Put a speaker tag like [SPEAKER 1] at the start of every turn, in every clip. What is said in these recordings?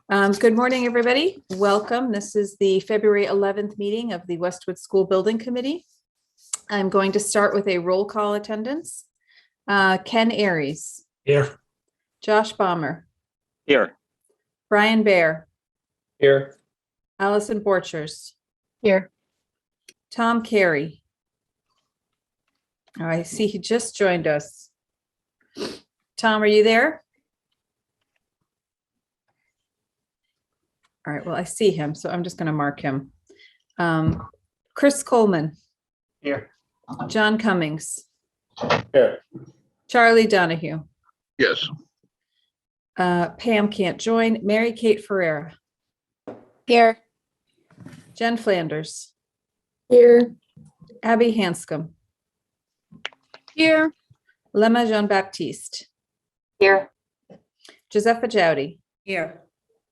[SPEAKER 1] Good morning, everybody. Welcome. This is the February 11th meeting of the Westwood School Building Committee. I'm going to start with a roll call attendance. Ken Aries.
[SPEAKER 2] Here.
[SPEAKER 1] Josh Baumer.
[SPEAKER 3] Here.
[SPEAKER 1] Brian Baer.
[SPEAKER 2] Here.
[SPEAKER 1] Allison Borchers.
[SPEAKER 4] Here.
[SPEAKER 1] Tom Carey. Oh, I see he just joined us. Tom, are you there? All right, well, I see him, so I'm just going to mark him. Chris Coleman.
[SPEAKER 2] Here.
[SPEAKER 1] John Cummings.
[SPEAKER 2] Here.
[SPEAKER 1] Charlie Donahue.
[SPEAKER 3] Yes.
[SPEAKER 1] Pam can't join. Mary Kate Ferreira.
[SPEAKER 4] Here.
[SPEAKER 1] Jen Flanders.
[SPEAKER 4] Here.
[SPEAKER 1] Abby Hanscom.
[SPEAKER 4] Here.
[SPEAKER 1] Lema Jean-Baptiste.
[SPEAKER 4] Here.
[SPEAKER 1] Josepha Jowdy.
[SPEAKER 4] Here.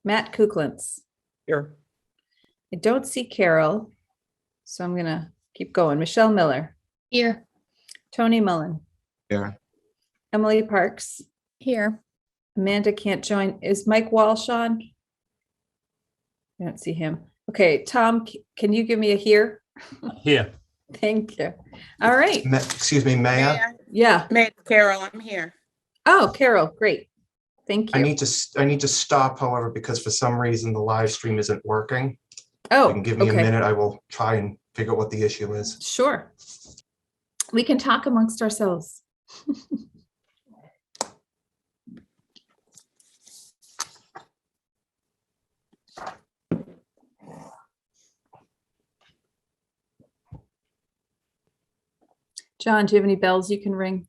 [SPEAKER 1] Matt Kuklintz.
[SPEAKER 2] Here.
[SPEAKER 1] I don't see Carol, so I'm going to keep going. Michelle Miller.
[SPEAKER 4] Here.
[SPEAKER 1] Tony Mullen.
[SPEAKER 2] Here.
[SPEAKER 1] Emily Parks.
[SPEAKER 4] Here.
[SPEAKER 1] Amanda can't join. Is Mike Walsh on? I don't see him. Okay, Tom, can you give me a here?
[SPEAKER 2] Here.
[SPEAKER 1] Thank you. All right.
[SPEAKER 5] Excuse me, Maya.
[SPEAKER 1] Yeah.
[SPEAKER 6] Carol, I'm here.
[SPEAKER 1] Oh, Carol, great. Thank you.
[SPEAKER 5] I need to stop, however, because for some reason the live stream isn't working.
[SPEAKER 1] Oh,
[SPEAKER 5] You can give me a
[SPEAKER 1] okay.
[SPEAKER 5] minute. I will try and figure out what the issue is.
[SPEAKER 1] Sure. We can talk amongst ourselves. John, do you have any bells you can ring?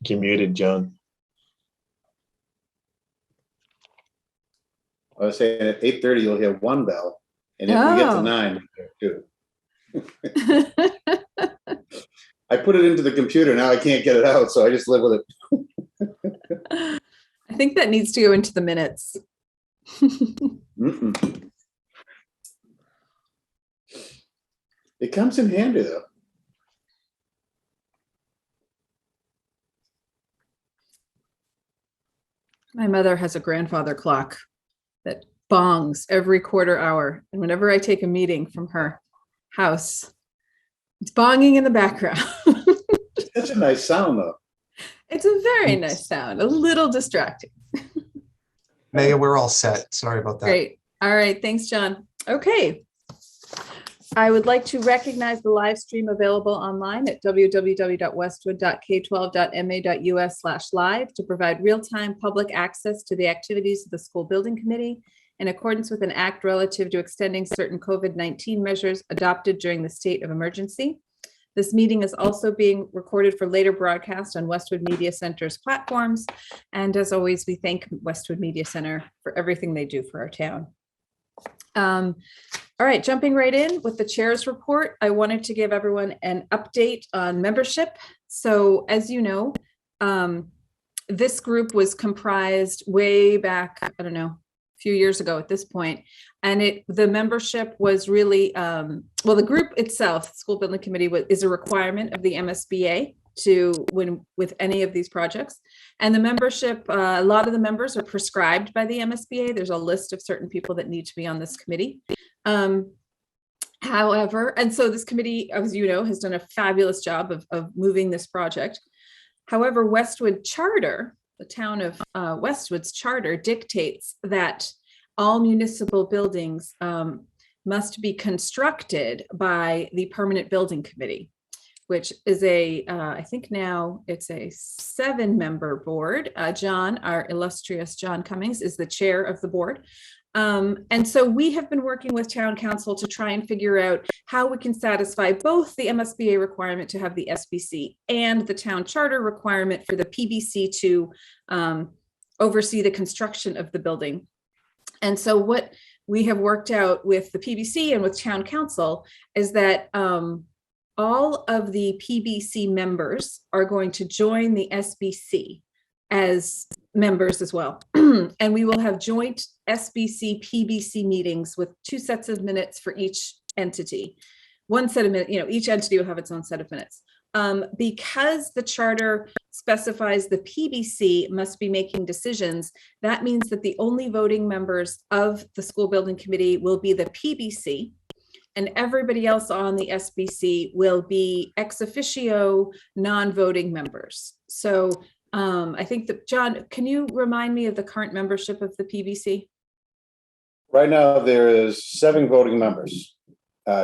[SPEAKER 2] You're muted, John.
[SPEAKER 7] I was saying at 8:30 you'll hear one bell, and if we get
[SPEAKER 1] Oh.
[SPEAKER 7] to 9, you'll hear 2. I put it into the computer, now I can't get it out, so I just live with it.
[SPEAKER 1] I think that needs to go into the minutes.
[SPEAKER 7] Mm-mm. It comes in handy though.
[SPEAKER 1] My mother has a grandfather clock that bongs every quarter hour. And whenever I take a meeting from her house, it's bonging in the background.
[SPEAKER 7] It's such a nice sound though.
[SPEAKER 1] It's a very nice sound, a little distracting.
[SPEAKER 5] Maya, we're all set. Sorry about that.
[SPEAKER 1] Great. All right. Thanks, John. Okay. I would like to recognize the live stream available online at www.westwood.k12.ma.us/live to provide real-time public access to the activities of the School Building Committee in accordance with an act relative to extending certain COVID-19 measures adopted during the state of emergency. This meeting is also being recorded for later broadcast on Westwood Media Center's platforms. And as always, we thank Westwood Media Center for everything they do for our town. All right, jumping right in with the chair's report, I wanted to give everyone an update on membership. So as you know, this group was comprised way back, I don't know, a few years ago at this point. And the membership was really, well, the group itself, School Building Committee, is a requirement of the MSBA to win with any of these projects. And the membership, a lot of the members are prescribed by the MSBA. There's a list of certain people that need to be on this committee. However, and so this committee, as you know, has done a fabulous job of moving this project. However, Westwood Charter, the town of Westwood's charter dictates that all municipal buildings must be constructed by the Permanent Building Committee, which is I think now it's a 7-member board. John, our illustrious John Cummings, is the chair of the board. And so we have been working with town council to try and figure out how we can satisfy both the MSBA requirement to have the SBC and the town charter requirement for the PBC to oversee the construction of the building. And so what we have worked out with the PBC and with town council is that all of the PBC members are going to join the SBC. as members as well. And we will have joint SBC, PBC meetings with 2 sets of minutes for each entity. One set of minutes, each entity will have its own set of minutes. Because the charter specifies the PBC must be making decisions, that means that the only voting members of the school building committee will be the PBC, and everybody else on the SBC will be ex officio non-voting members. So I think that, John, can you remind me of the current membership of the PBC?
[SPEAKER 7] Right now, there is 7 voting members.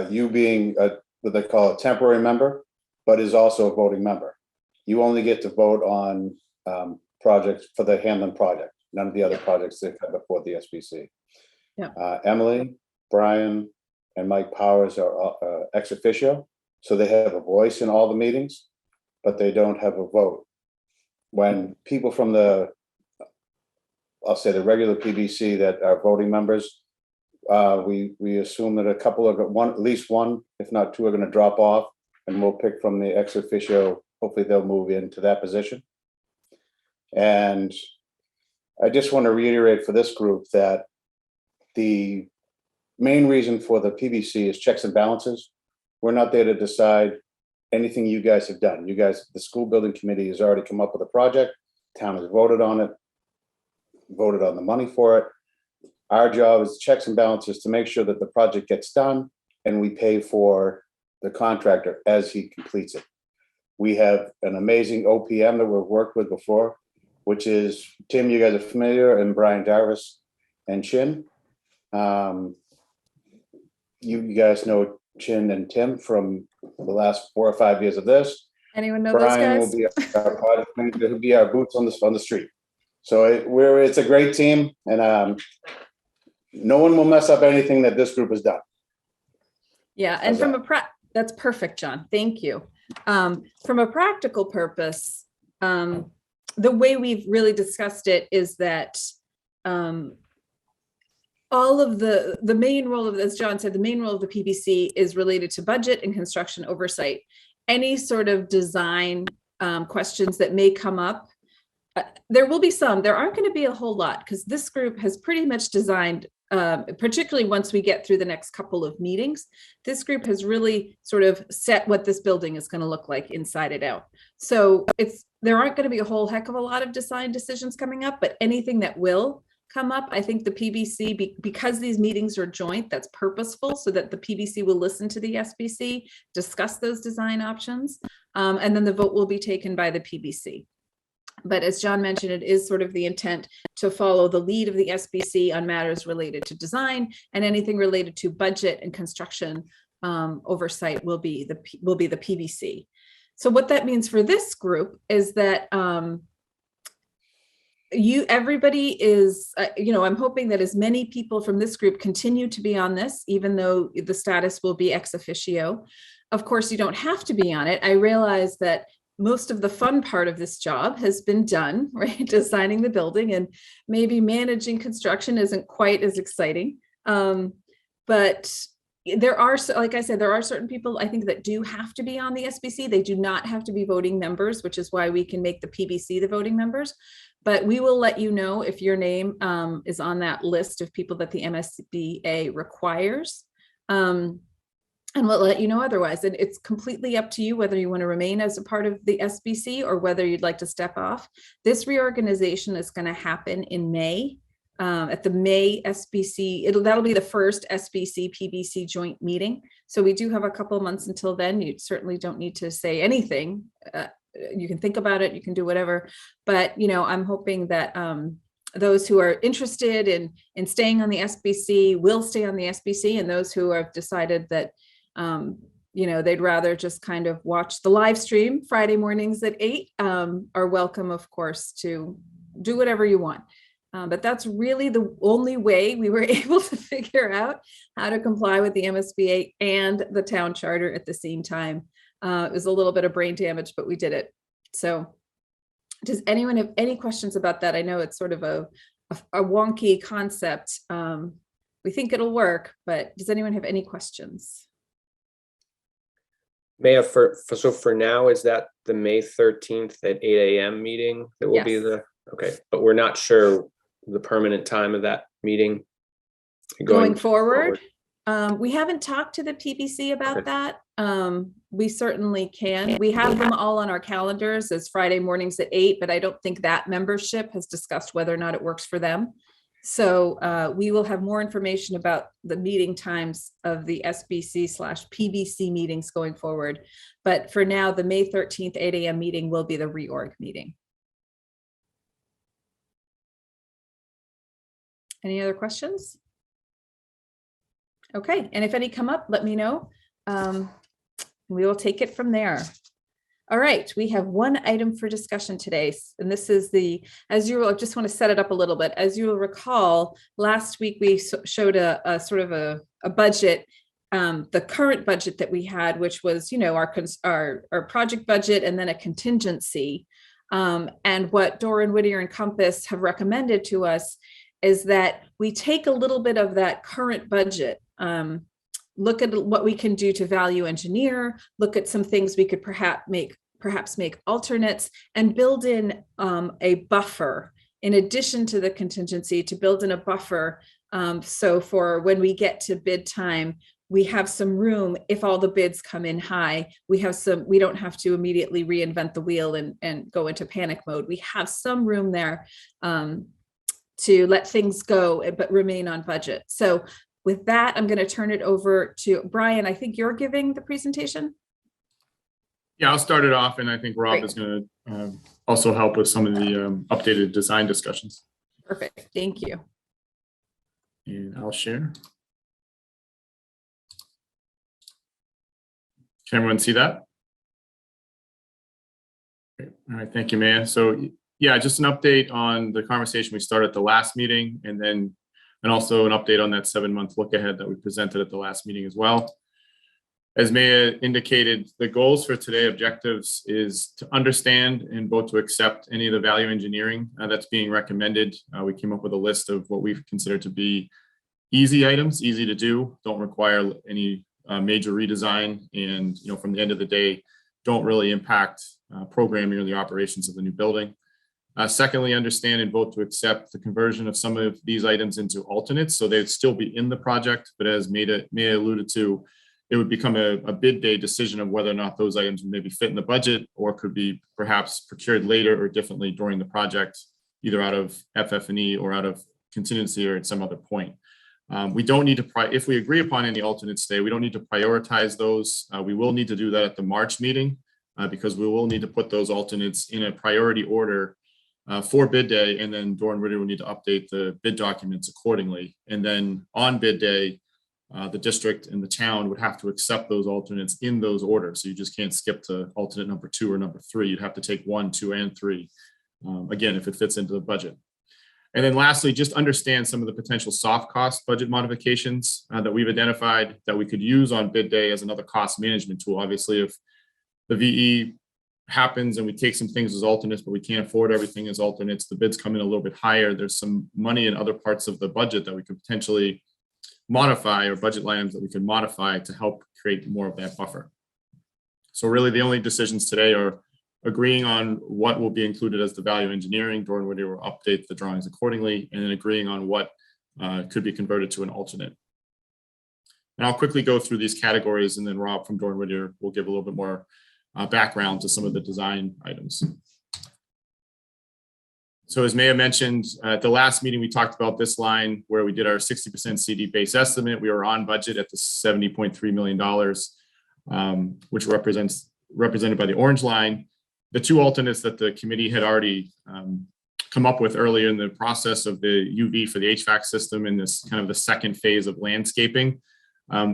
[SPEAKER 7] You being what they call a temporary member, but is also a voting member. You only get to vote on projects for the Hanlon project, none of the other projects that come before the SBC.
[SPEAKER 1] Yeah.
[SPEAKER 7] Emily, Brian, and Mike Powers are ex officio, so they have a voice in all the meetings, but they don't have a vote. When people from I'll say the regular PBC that are voting members, we assume that at least one, if not 2, are going to drop off, and we'll pick from the ex officio. Hopefully they'll move into that position. And I just want to reiterate for this group that the main reason for the PBC is checks and balances. We're not there to decide anything you guys have done. You guys, the school building committee has already come up with a project. Town has voted on it, voted on the money for it. Our job is checks and balances to make sure that the project gets done and we pay for the contractor as he completes it. We have an amazing OPM that we've worked with before, which is Tim, you guys are familiar, and Brian Darvis and Chin. You guys know Chin and Tim from the last 4 or 5 years of this.
[SPEAKER 1] Anyone know
[SPEAKER 7] Brian
[SPEAKER 1] those guys?
[SPEAKER 7] will be our project manager, who'll be our boots on the street. So it's a great team, and no one will mess up anything that this group has done.
[SPEAKER 1] Yeah, and
[SPEAKER 7] How's
[SPEAKER 1] from that's perfect, John. Thank you. From a practical purpose, the way we've really discussed it is that all of the main role of, as John said, the main role of the PBC is related to budget and construction oversight. Any sort of design questions that may come up, there will be some. There aren't going to be a whole lot because this group has pretty much designed, particularly once we get through the next couple of meetings, this group has really sort of set what this building is going to look like inside and out. So there aren't going to be a whole heck of a lot of design decisions coming up, but anything that will come up, I think the PBC, because these meetings are joint, that's purposeful so that the PBC will listen to the SBC, discuss those design options, and then the vote will be taken by the PBC. But as John mentioned, it is sort of the intent to follow the lead of the SBC on matters related to design, and anything related to budget and construction oversight will be the PBC. So what that means for this group is that everybody is, I'm hoping that as many people from this group continue to be on this, even though the status will be ex officio. Of course, you don't have to be on it. I realize that most of the fun part of this job has been done, right? Designing the building, and maybe managing construction isn't quite as exciting. But there are, like I said, there are certain people I think that do have to be on the SBC. They do not have to be voting members, which is why we can make the PBC the voting members. But we will let you know if your name is on that list of people that the MSBA requires. And we'll let you know otherwise. And it's completely up to you whether you want to remain as a part of the SBC or whether you'd like to step off. This reorganization is going to happen in May. At the May SBC, that'll be the first SBC PBC joint meeting. So we do have a couple of months until then. You certainly don't need to say anything. You can think about it, you can do whatever. But I'm hoping that those who are interested in staying on the SBC will stay on the SBC, and those who have decided that they'd rather just kind of watch the live stream Friday mornings at 8 are welcome, of course, to do whatever you want. But that's really the only way we were able to figure out how to comply with the MSBA and the town charter at the same time. It was a little bit of brain damage, but we did it. So does anyone have any questions about that? I know it's sort of a wonky concept. We think it'll work, but does anyone have any questions?
[SPEAKER 3] So for now, is that the May 13th at 8 a.m. meeting that will be
[SPEAKER 1] Yes.
[SPEAKER 3] the Okay, but we're not sure the permanent time of that meeting.
[SPEAKER 1] Going forward, we haven't talked to the PBC about
[SPEAKER 3] Okay.
[SPEAKER 1] that. We certainly can. We have them all on our calendars as Friday mornings at 8, but I don't think that membership has discussed whether or not it works for them. So we will have more information about the meeting times of the SBC/PBC meetings going forward. But for now, the May 13th, 8 a.m. meeting will be the reorg meeting. Any other questions? Okay, and if any come up, let me know. We will take it from there. All right, we have one item for discussion today, and this is as you will, I just want to set it up a little bit. As you will recall, last week we showed a sort of a budget, the current budget that we had, which was, our project budget and then a contingency. And what Doran, Whittier, and Compass have recommended to us is that we take a little bit of that current budget, look at what we can do to value engineer, look at some things we could perhaps make alternates, and build in a buffer in addition to the contingency, to build in a buffer. So for when we get to bid time, we have some room. If all the bids come in high, we don't have to immediately reinvent the wheel and go into panic mode. We have some room there to let things go, but remain on budget. So with that, I'm going to turn it over to Brian. I think you're giving the presentation.
[SPEAKER 6] Yeah, I'll start it off, and I think Rob is going to also help with some of the updated design discussions.
[SPEAKER 1] Perfect. Thank you.
[SPEAKER 6] And I'll share. Can everyone see that? Okay. All right, thank you, Maya. So yeah, just an update on the conversation we started at the last meeting, and also an update on that 7-month look ahead that we presented at the last meeting as well. As Maya indicated, the goals for today objectives is to understand and vote to accept any of the value engineering that's being recommended. We came up with a list of what we consider to be easy items, easy to do, don't require any major redesign, and from the end of the day, don't really impact programming or the operations of the new building. Secondly, understand and vote to accept the conversion of some of these items into alternates, so they'd still be in the project, but as Maya alluded to, it would become a bid day decision of whether or not those items would maybe fit in the budget or could be perhaps procured later or differently during the project, either out of FF&E or out of contingency or at some other point. We don't need to, if we agree upon any alternates today, we don't need to prioritize those. We will need to do that at the March meeting because we will need to put those alternates in a priority order for bid day, and then Doran Whittier will need to update the bid documents accordingly. And then on bid day, the district and the town would have to accept those alternates in those orders. So you just can't skip to alternate number 2 or number 3. You'd have to take 1, 2, and 3, again, if it fits into the budget. And then lastly, just understand some of the potential soft cost budget modifications that we've identified that we could use on bid day as another cost management tool. Obviously, if the VE happens and we take some things as alternates, but we can't afford everything as alternates, the bids come in a little bit higher, there's some money in other parts of the budget that we could potentially modify, or budget items that we could modify to help create more of that buffer. So really the only decisions today are agreeing on what will be included as the value engineering. Doran Whittier will update the drawings accordingly, and then agreeing on what could be converted to an alternate. And I'll quickly go through these categories, and then Rob from Doran Whittier will give a little bit more background to some of the design items. So as Maya mentioned, at the last meeting, we talked about this line where we did our 60% CD base estimate. We were on budget at the $70.3 million, which represented by the orange line. The 2 alternates that the committee had already come up with earlier in the process of the UV for the HVAC system in this kind of the second phase of landscaping,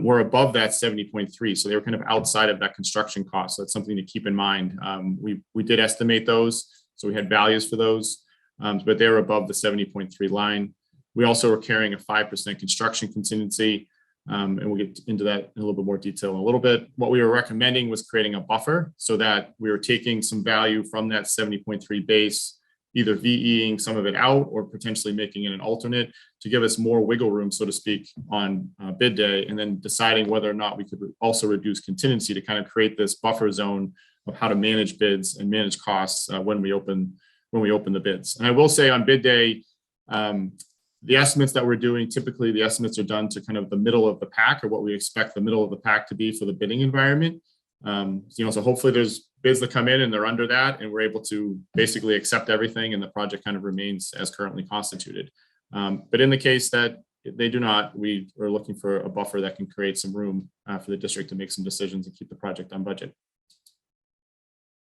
[SPEAKER 6] were above that 70.3. So they were kind of outside of that construction cost. So that's something to keep in mind. We did estimate those, so we had values for those. But they were above the 70.3 line. We also were carrying a 5% construction contingency, and we'll get into that in a little bit more detail in a little bit. What we were recommending was creating a buffer so that we were taking some value from that 70.3 base, either VEing some of it out or potentially making it an alternate to give us more wiggle room, so to speak, on bid day, and then deciding whether or not we could also reduce contingency to kind of create this buffer zone of how to manage bids and manage costs when we open when we open the bids. And I will say on bid day, the estimates that we're doing, typically the estimates are done to kind of the middle of the pack, or what we expect the middle of the pack to be for the bidding environment. So hopefully there's bids that come in and they're under that, and we're able to basically accept everything and the project kind of remains as currently constituted. But in the case that they do not, we are looking for a buffer that can create some room for the district to make some decisions and keep the project on budget.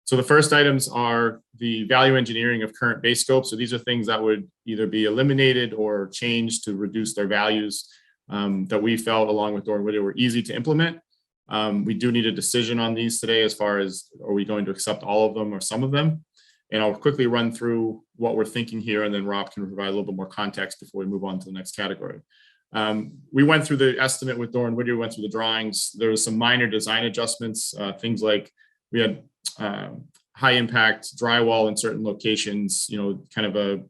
[SPEAKER 6] So the first items are the value engineering of current base scope. So these are things that would either be eliminated or changed to reduce their values that we felt, along with Doran Whittier, were easy to implement. We do need a decision on these today as far as, are we going to accept all of them or some of them? And I'll quickly run through what we're thinking here, and then Rob can provide a little bit more context before we move on to the next category. We went through the estimate with Doran Whittier, went through the drawings. There was some minor design adjustments, things like we had high impact drywall in certain locations, kind of a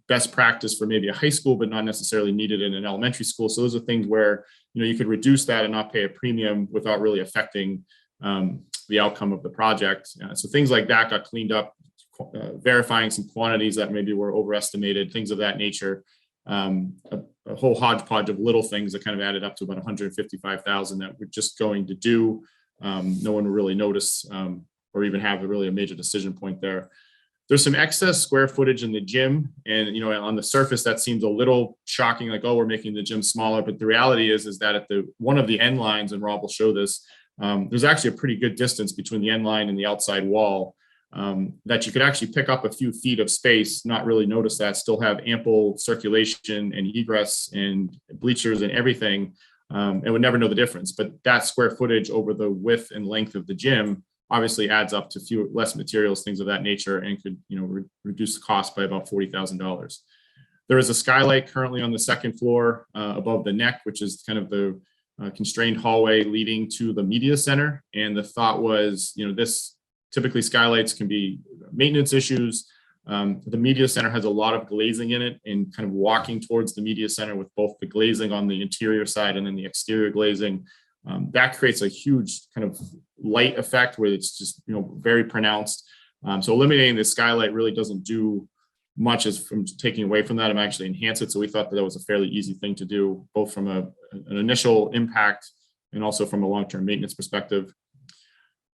[SPEAKER 6] best practice for maybe a high school, but not necessarily needed in an elementary school. So those are things where, you could reduce that and not pay a premium without really affecting the outcome of the project. So things like that got cleaned up, verifying some quantities that maybe were overestimated, things of that nature. A whole hodgepodge of little things that kind of added up to about $155,000 that we're just going to do. No one will really notice or even have really a major decision point there. There's some excess square footage in the gym, and on the surface that seems a little shocking, like, oh, we're making the gym smaller. But the reality is that at one of the end lines, and Rob will show this, there's actually a pretty good distance between the end line and the outside wall, that you could actually pick up a few feet of space, not really notice that, still have ample circulation and egress and bleachers and everything, and would never know the difference. But that square footage over the width and length of the gym obviously adds up to less materials, things of that nature, and could reduce the cost by about $40,000. There is a skylight currently on the second floor above the neck, which is kind of the constrained hallway leading to the media center. And the thought was, this typically skylights can be maintenance issues. The media center has a lot of glazing in it, and kind of walking towards the media center with both the glazing on the interior side and then the exterior glazing, that creates a huge kind of light effect where it's just very pronounced. So eliminating the skylight really doesn't do much as from taking away from that. I'm actually enhance it. So we thought that was a fairly easy thing to do, both from an initial impact and also from a long-term maintenance perspective.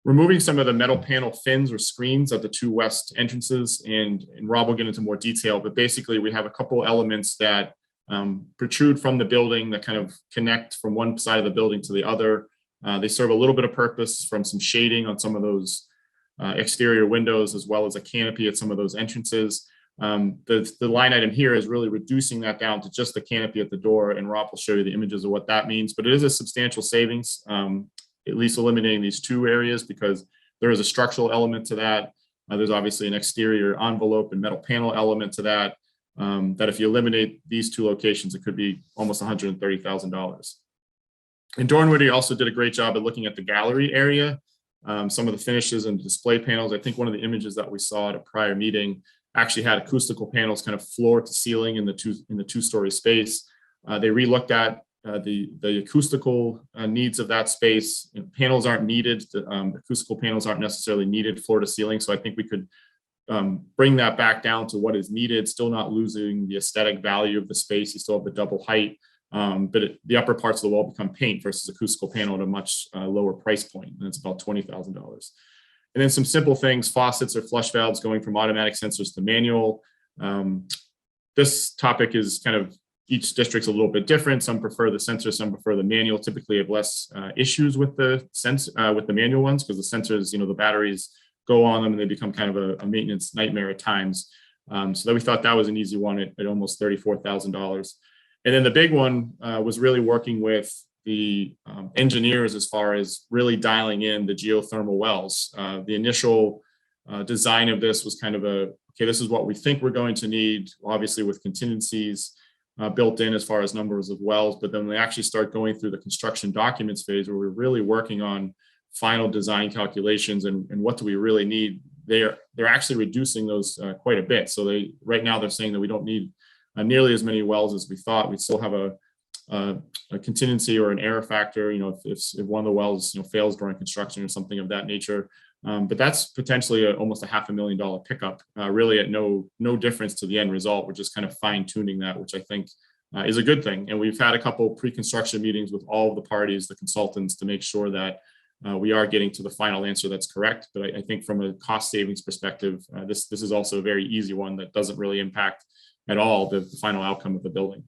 [SPEAKER 6] Removing some of the metal panel fins or screens at the two west entrances, and Rob will get into more detail, but basically we have a couple elements that protrude from the building that kind of connect from one side of the building to the other. They serve a little bit of purpose from some shading on some of those exterior windows, as well as a canopy at some of those entrances. The line item here is really reducing that down to just the canopy at the door, and Rob will show you the images of what that means, but it is a substantial savings, at least eliminating these two areas, because there is a structural element to that. There's obviously an exterior envelope and metal panel element to that, that if you eliminate these two locations, it could be almost $130,000. And Doran Whittier also did a great job at looking at the gallery area, some of the finishes and display panels. I think one of the images that we saw at a prior meeting actually had acoustical panels kind of floor to ceiling in the two-story space. They re-looked at the acoustical needs of that space. Panels aren't needed. Acoustical panels aren't necessarily needed floor to ceiling. So I think we could bring that back down to what is needed, still not losing the aesthetic value of the space. You still have the double height, but the upper parts of the wall become paint versus acoustical panel at a much lower price point, and it's about $20,000. And then some simple things, faucets or flush valves going from automatic sensors to manual. This topic is kind of, each district's a little bit different. Some prefer the sensor, some prefer the manual. Typically have less issues with the manual ones, because the sensors, the batteries go on them and they become kind of a maintenance nightmare at times. So that we thought that was an easy one at almost $34,000. And then the big one was really working with the engineers as far as really dialing in the geothermal wells. The initial design of this was kind of okay, this is what we think we're going to need, obviously with contingencies built in as far as numbers of wells. But then we actually start going through the construction documents phase, where we're really working on final design calculations and what do we really need. They're actually reducing those quite a bit. So right now they're saying that we don't need nearly as many wells as we thought. We still have a contingency or an error factor, if one of the wells fails during construction or something of that nature. But that's potentially almost a $500,000 pickup, really at no difference to the end result. We're just kind of fine tuning that, which I think is a good thing. And we've had a couple pre-construction meetings with all of the parties, the consultants, to make sure that we are getting to the final answer that's correct. But I think from a cost savings perspective, this is also a very easy one that doesn't really impact at all the final outcome of the building.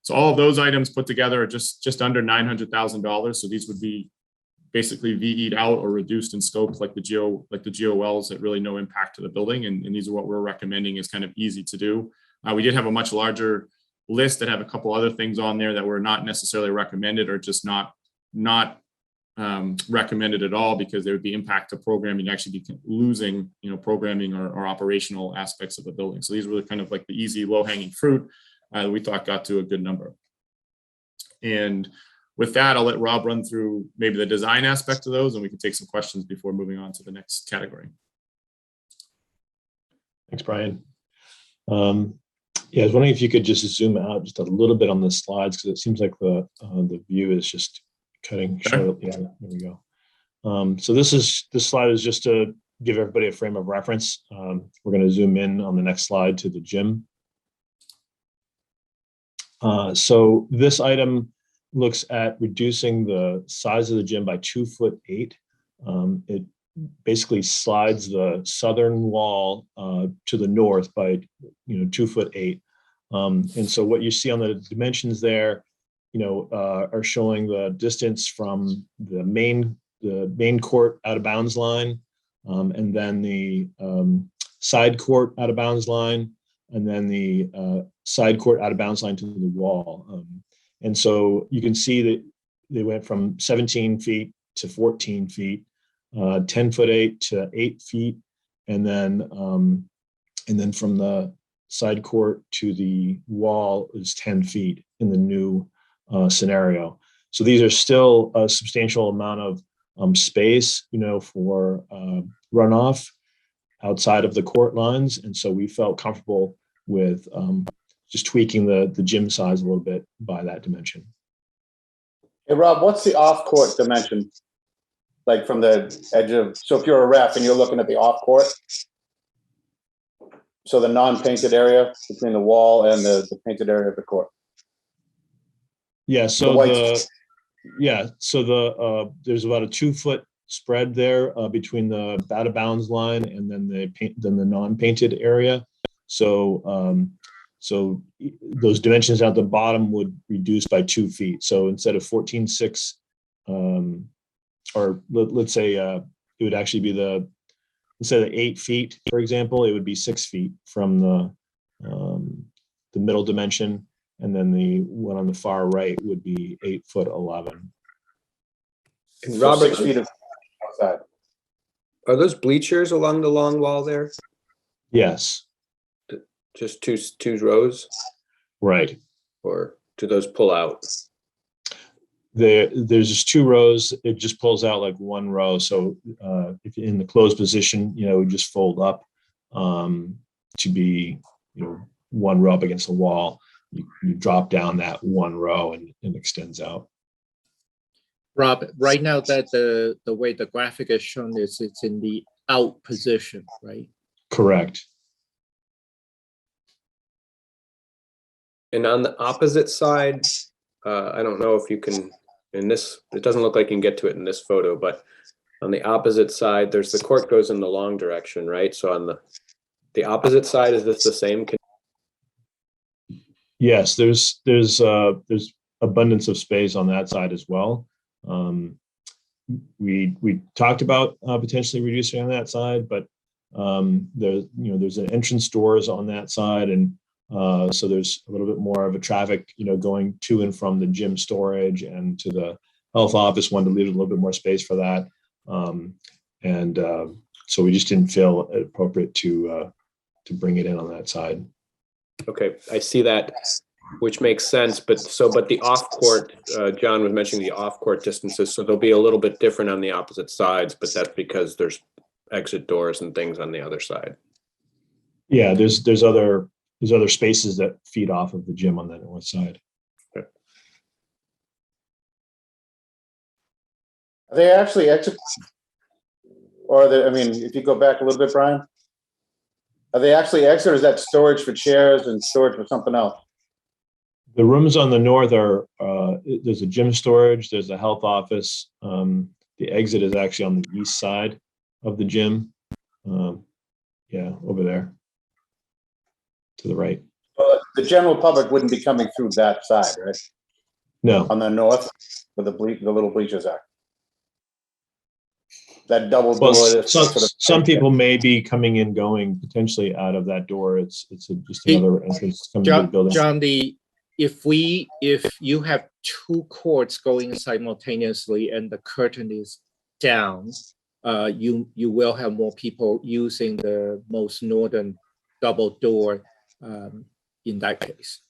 [SPEAKER 6] So all of those items put together are just under $900,000. So these would be basically VE'd out or reduced in scope, like the geo wells, at really no impact to the building. And these are what we're recommending is kind of easy to do. We did have a much larger list that have a couple other things on there that were not necessarily recommended, or just not recommended at all, because there would be impact to programming, actually be losing, programming or operational aspects of the building. So these were kind of like the easy low-hanging fruit that we thought got to a good number. And with that, I'll let Rob run through maybe the design aspect of those, and we can take some questions before moving on to the next category.
[SPEAKER 2] Thanks, Brian. Yeah, I was wondering if you could just zoom out just a little bit on the slides, because it seems like the view is just cutting short. Yeah, there we go. So this slide is just to give everybody a frame of reference. We're going to zoom in on the next slide to the gym. So this item looks at reducing the size of the gym by 2'8". It basically slides the southern wall to the north by 2'8". And so what you see on the dimensions there, are showing the distance from the main court out of bounds line, and then the side court out of bounds line, and then the side court out of bounds line to the wall. And so you can see that they went from 17 feet to 14 feet, 10'8" to 8 feet, and then from the side court to the wall is 10 feet in the new scenario. So these are still a substantial amount of space, for runoff outside of the court lines, and so we felt comfortable with just tweaking the gym size a little bit by that dimension.
[SPEAKER 7] Hey, Rob, what's the off-court dimension? Like from the edge of, so if you're a ref and you're looking at the off-court, so the non-painted area between the wall and the painted area of the court?
[SPEAKER 2] Yeah, so there's about a 2-foot spread there between the out of bounds line and then the non-painted area. So those dimensions at the bottom would reduce by 2 feet. So instead of 14.6, or let's say it would actually be instead of 8 feet, for example, it would be 6 feet from the middle dimension, and then the one on the far right would be 8'11".
[SPEAKER 3] And Robert,
[SPEAKER 7] 6 feet of outside.
[SPEAKER 3] are those bleachers along the long wall there?
[SPEAKER 2] Yes,
[SPEAKER 3] Just two rows,
[SPEAKER 2] right.
[SPEAKER 3] or do those pull out?
[SPEAKER 2] There's just 2 rows. It just pulls out like 1 row. So if you're in the closed position, it would just fold up to be 1 row up against the wall. You drop down that 1 row and it extends out.
[SPEAKER 8] Rob, right now that the way the graphic is shown is it's in the out position, right?
[SPEAKER 2] Correct.
[SPEAKER 3] And on the opposite side, I don't know if you can, it doesn't look like you can get to it in this photo, but on the opposite side, the court goes in the long direction, right? So on the opposite side, is this the same?
[SPEAKER 2] Yes, there's abundance of space on that side as well. We talked about potentially reducing on that side, but there's an entrance doors on that side, and so there's a little bit more of a traffic, going to and from the gym storage and to the health office. Wanted to leave a little bit more space for that, so we just didn't feel it appropriate to bring it in on that side.
[SPEAKER 3] Okay, I see that, which makes sense. But the off court, John was mentioning the off court distances, so they'll be a little bit different on the opposite sides, but that's because there's exit doors and things on the other side.
[SPEAKER 2] Yeah, there's other spaces that feed off of the gym on that north side.
[SPEAKER 3] Okay.
[SPEAKER 7] Are they actually exit, Or I mean, if you go back a little bit, Brian? Are they actually exit or is that storage for chairs and storage for something else?
[SPEAKER 2] The rooms on the north are, there's a gym storage, there's a health office. The exit is actually on the east side of the gym. Yeah, over there to the right.
[SPEAKER 7] Well, the general public wouldn't be coming through that side, right?
[SPEAKER 2] No,
[SPEAKER 7] On the north, where the little bleachers are. That double door.
[SPEAKER 2] well,
[SPEAKER 7] that's sort of-
[SPEAKER 2] some people may be coming in, going potentially out of that door. It's just another entrance coming to the building.
[SPEAKER 8] John, if you have two courts going simultaneously and the curtain is down, you will have more people using the most northern double door in that case.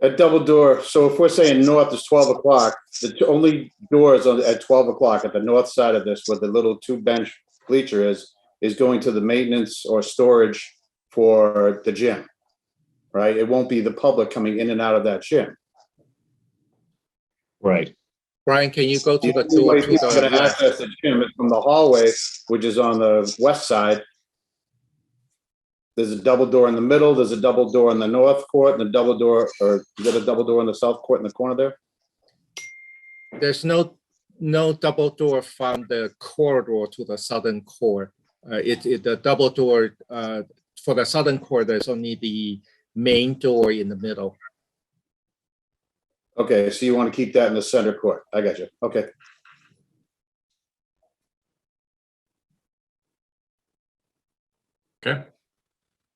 [SPEAKER 7] A double door, so if we're saying north is 12 o'clock, the only doors at 12 o'clock at the north side of this, where the little two bench bleacher is going to the maintenance or storage for the gym, right? It won't be the public coming in and out of that gym.
[SPEAKER 2] Right.
[SPEAKER 8] Brian, can you go to the
[SPEAKER 7] The only
[SPEAKER 8] door
[SPEAKER 7] way
[SPEAKER 8] to
[SPEAKER 7] people are
[SPEAKER 8] the
[SPEAKER 7] gonna
[SPEAKER 8] left?
[SPEAKER 7] access the gym is from the hallway, which is on the west side. There's a double door in the middle, there's a double door in the north court, and a double door, or is it a double door in the south court in the corner there?
[SPEAKER 8] There's no double door from the corridor to the southern core. The double door for the southern core, there's only the main door in the middle.
[SPEAKER 7] Okay, so you want to keep that in the center court. I got you. Okay.
[SPEAKER 6] Okay.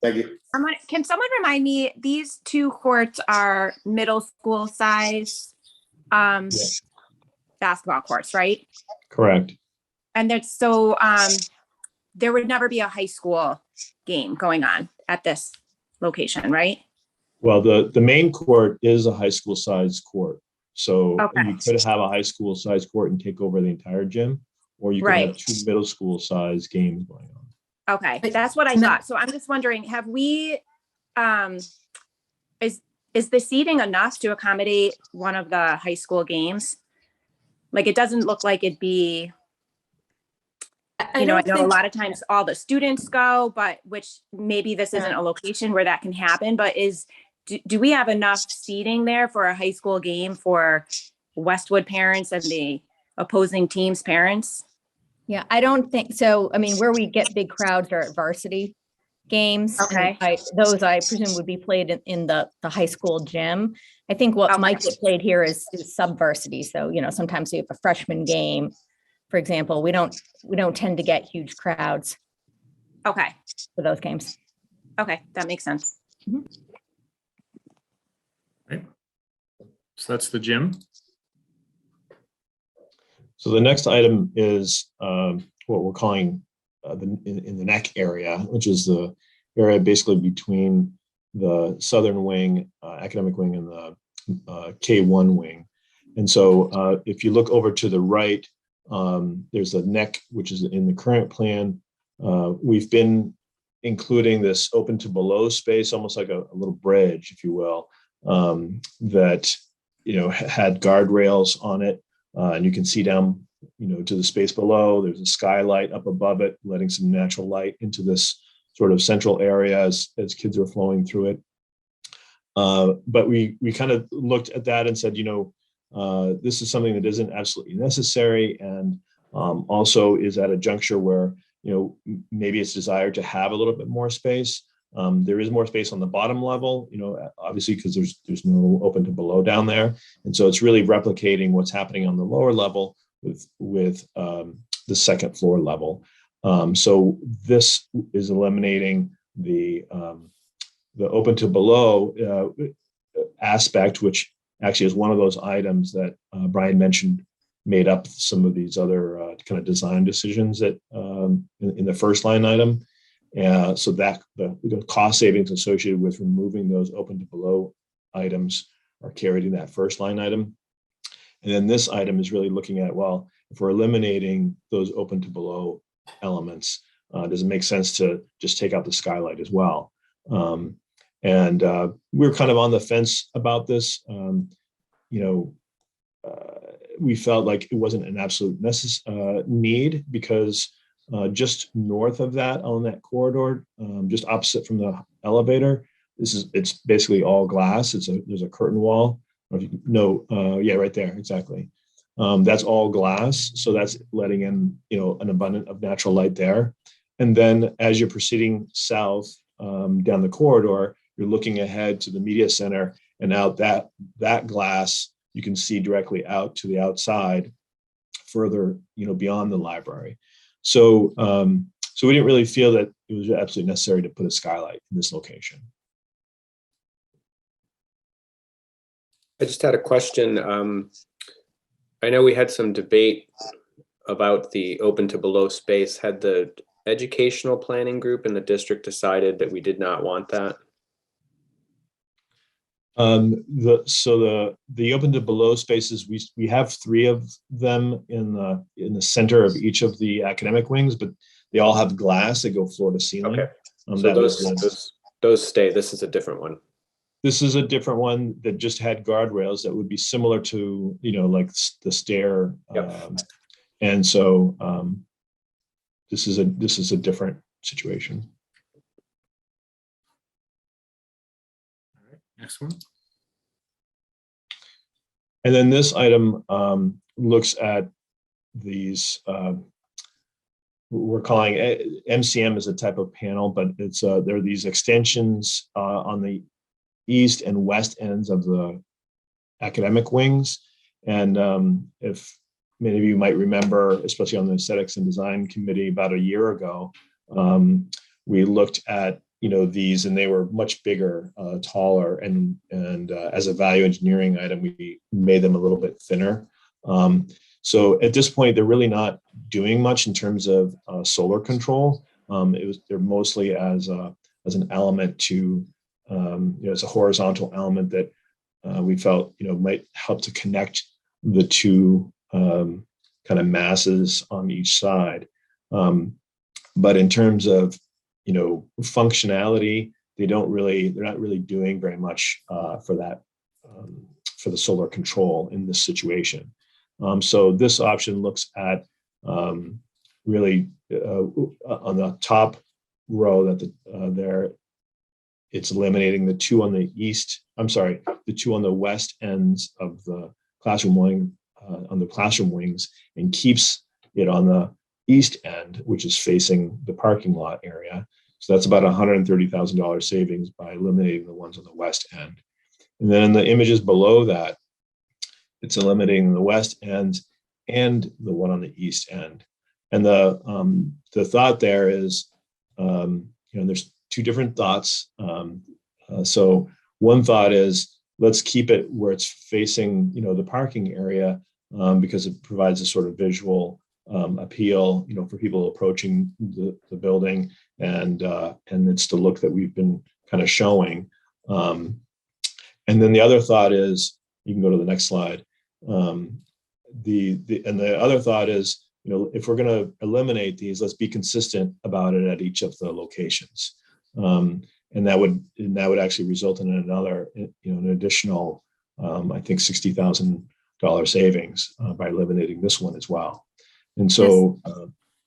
[SPEAKER 7] Thank you.
[SPEAKER 4] Can someone remind me, these two courts are middle school size basketball courts, right?
[SPEAKER 2] Correct.
[SPEAKER 4] And there's there would never be a high school game going on at this location, right?
[SPEAKER 2] Well, the main court is a high school size court. So
[SPEAKER 4] Okay.
[SPEAKER 2] you could have a high school size court and take over the entire gym, or you could have
[SPEAKER 4] Right.
[SPEAKER 2] two middle school size games going on.
[SPEAKER 4] Okay, that's what I thought. So I'm just wondering, have we, is the seating enough to accommodate one of the high school games? Like, it doesn't look like it'd be, I know a lot of times all the students go, but which maybe this isn't a location where that can happen, but do we have enough seating there for a high school game for Westwood parents and the opposing team's parents?
[SPEAKER 9] Yeah, I don't think so. I mean, where we get big crowds are at varsity games. and
[SPEAKER 4] Okay.
[SPEAKER 9] Those I presume would be played in the high school gym. I think what might get played here is sub-varsity. So, sometimes you have a freshman game, for example. We don't tend to get huge crowds
[SPEAKER 4] Okay,
[SPEAKER 9] for those games.
[SPEAKER 4] okay, that makes sense.
[SPEAKER 6] Right. So that's the gym.
[SPEAKER 2] So the next item is what we're calling in the neck area, which is the area basically between the southern wing, academic wing, and the K1 wing. And so if you look over to the right, there's a neck, which is in the current plan. We've been including this open to below space, almost like a little bridge, if you will, that had guardrails on it. And you can see down, to the space below. There's a skylight up above it, letting some natural light into this sort of central area as kids are flowing through it. But we kind of looked at that and said, this is something that isn't absolutely necessary, and also is at a juncture where, maybe it's desired to have a little bit more space. There is more space on the bottom level, obviously, because there's no open to below down there. And so it's really replicating what's happening on the lower level with the second floor level. So this is eliminating the open to below aspect, which actually is one of those items that Brian mentioned made up some of these other kind of design decisions that in the first line item. So that the cost savings associated with removing those open to below items are carried in that first line item. And then this item is really looking at, well, if we're eliminating those open to below elements, does it make sense to just take out the skylight as well? And we're kind of on the fence about this. We felt like it wasn't an absolute need, because just north of that on that corridor, just opposite from the elevator. It's basically all glass. There's a curtain wall. Yeah, right there, exactly. That's all glass, so that's letting in, an abundance of natural light there. And then as you're proceeding south down the corridor, you're looking ahead to the media center, and out that glass you can see directly out to the outside, further, beyond the library. So we didn't really feel that it was absolutely necessary to put a skylight in this location.
[SPEAKER 3] I just had a question. I know we had some debate about the open to below space. Had the educational planning group in the district decided that we did not want that? The open to below spaces, we have 3 of them in the center of each of the academic wings, but they all have glass that go floor to ceiling. Okay. So those stay. This is a different one.
[SPEAKER 2] This is a different one that just had guardrails that would be similar to, like the stair.
[SPEAKER 3] Yep.
[SPEAKER 2] And so this is a different situation.
[SPEAKER 6] All right, next one.
[SPEAKER 2] And then this item looks at these, we're calling MCM is a type of panel, but there are these extensions on the east and west ends of the academic wings. And if many of you might remember, especially on the aesthetics and design committee about a year ago, we looked at these, and they were much bigger, taller, and as a value engineering item, we made them a little bit thinner. So at this point, they're really not doing much in terms of solar control. They're mostly as an element to as a horizontal element that we felt might help to connect the two kind of masses on each side. But in terms of functionality, they're not really doing very much for that, for the solar control in this situation. So this option looks at really on the top row that there, it's eliminating the 2 on the the 2 on the west ends of the classroom wing, on the classroom wings, and keeps it on the east end, which is facing the parking lot area. So that's about $130,000 savings by eliminating the ones on the west end. And then in the images below that, it's eliminating the west end and the one on the east end. And the thought there is, there's 2 different thoughts. So one thought is, let's keep it where it's facing, the parking area, because it provides a sort of visual appeal, for people approaching the building, and it's the look that we've been kind of showing. And then the other thought is, you can go to the next slide. The other thought is, if we're going to eliminate these, let's be consistent about it at each of the locations. And that would actually result in another, an additional, I think $60,000 savings by eliminating this one as well. And so,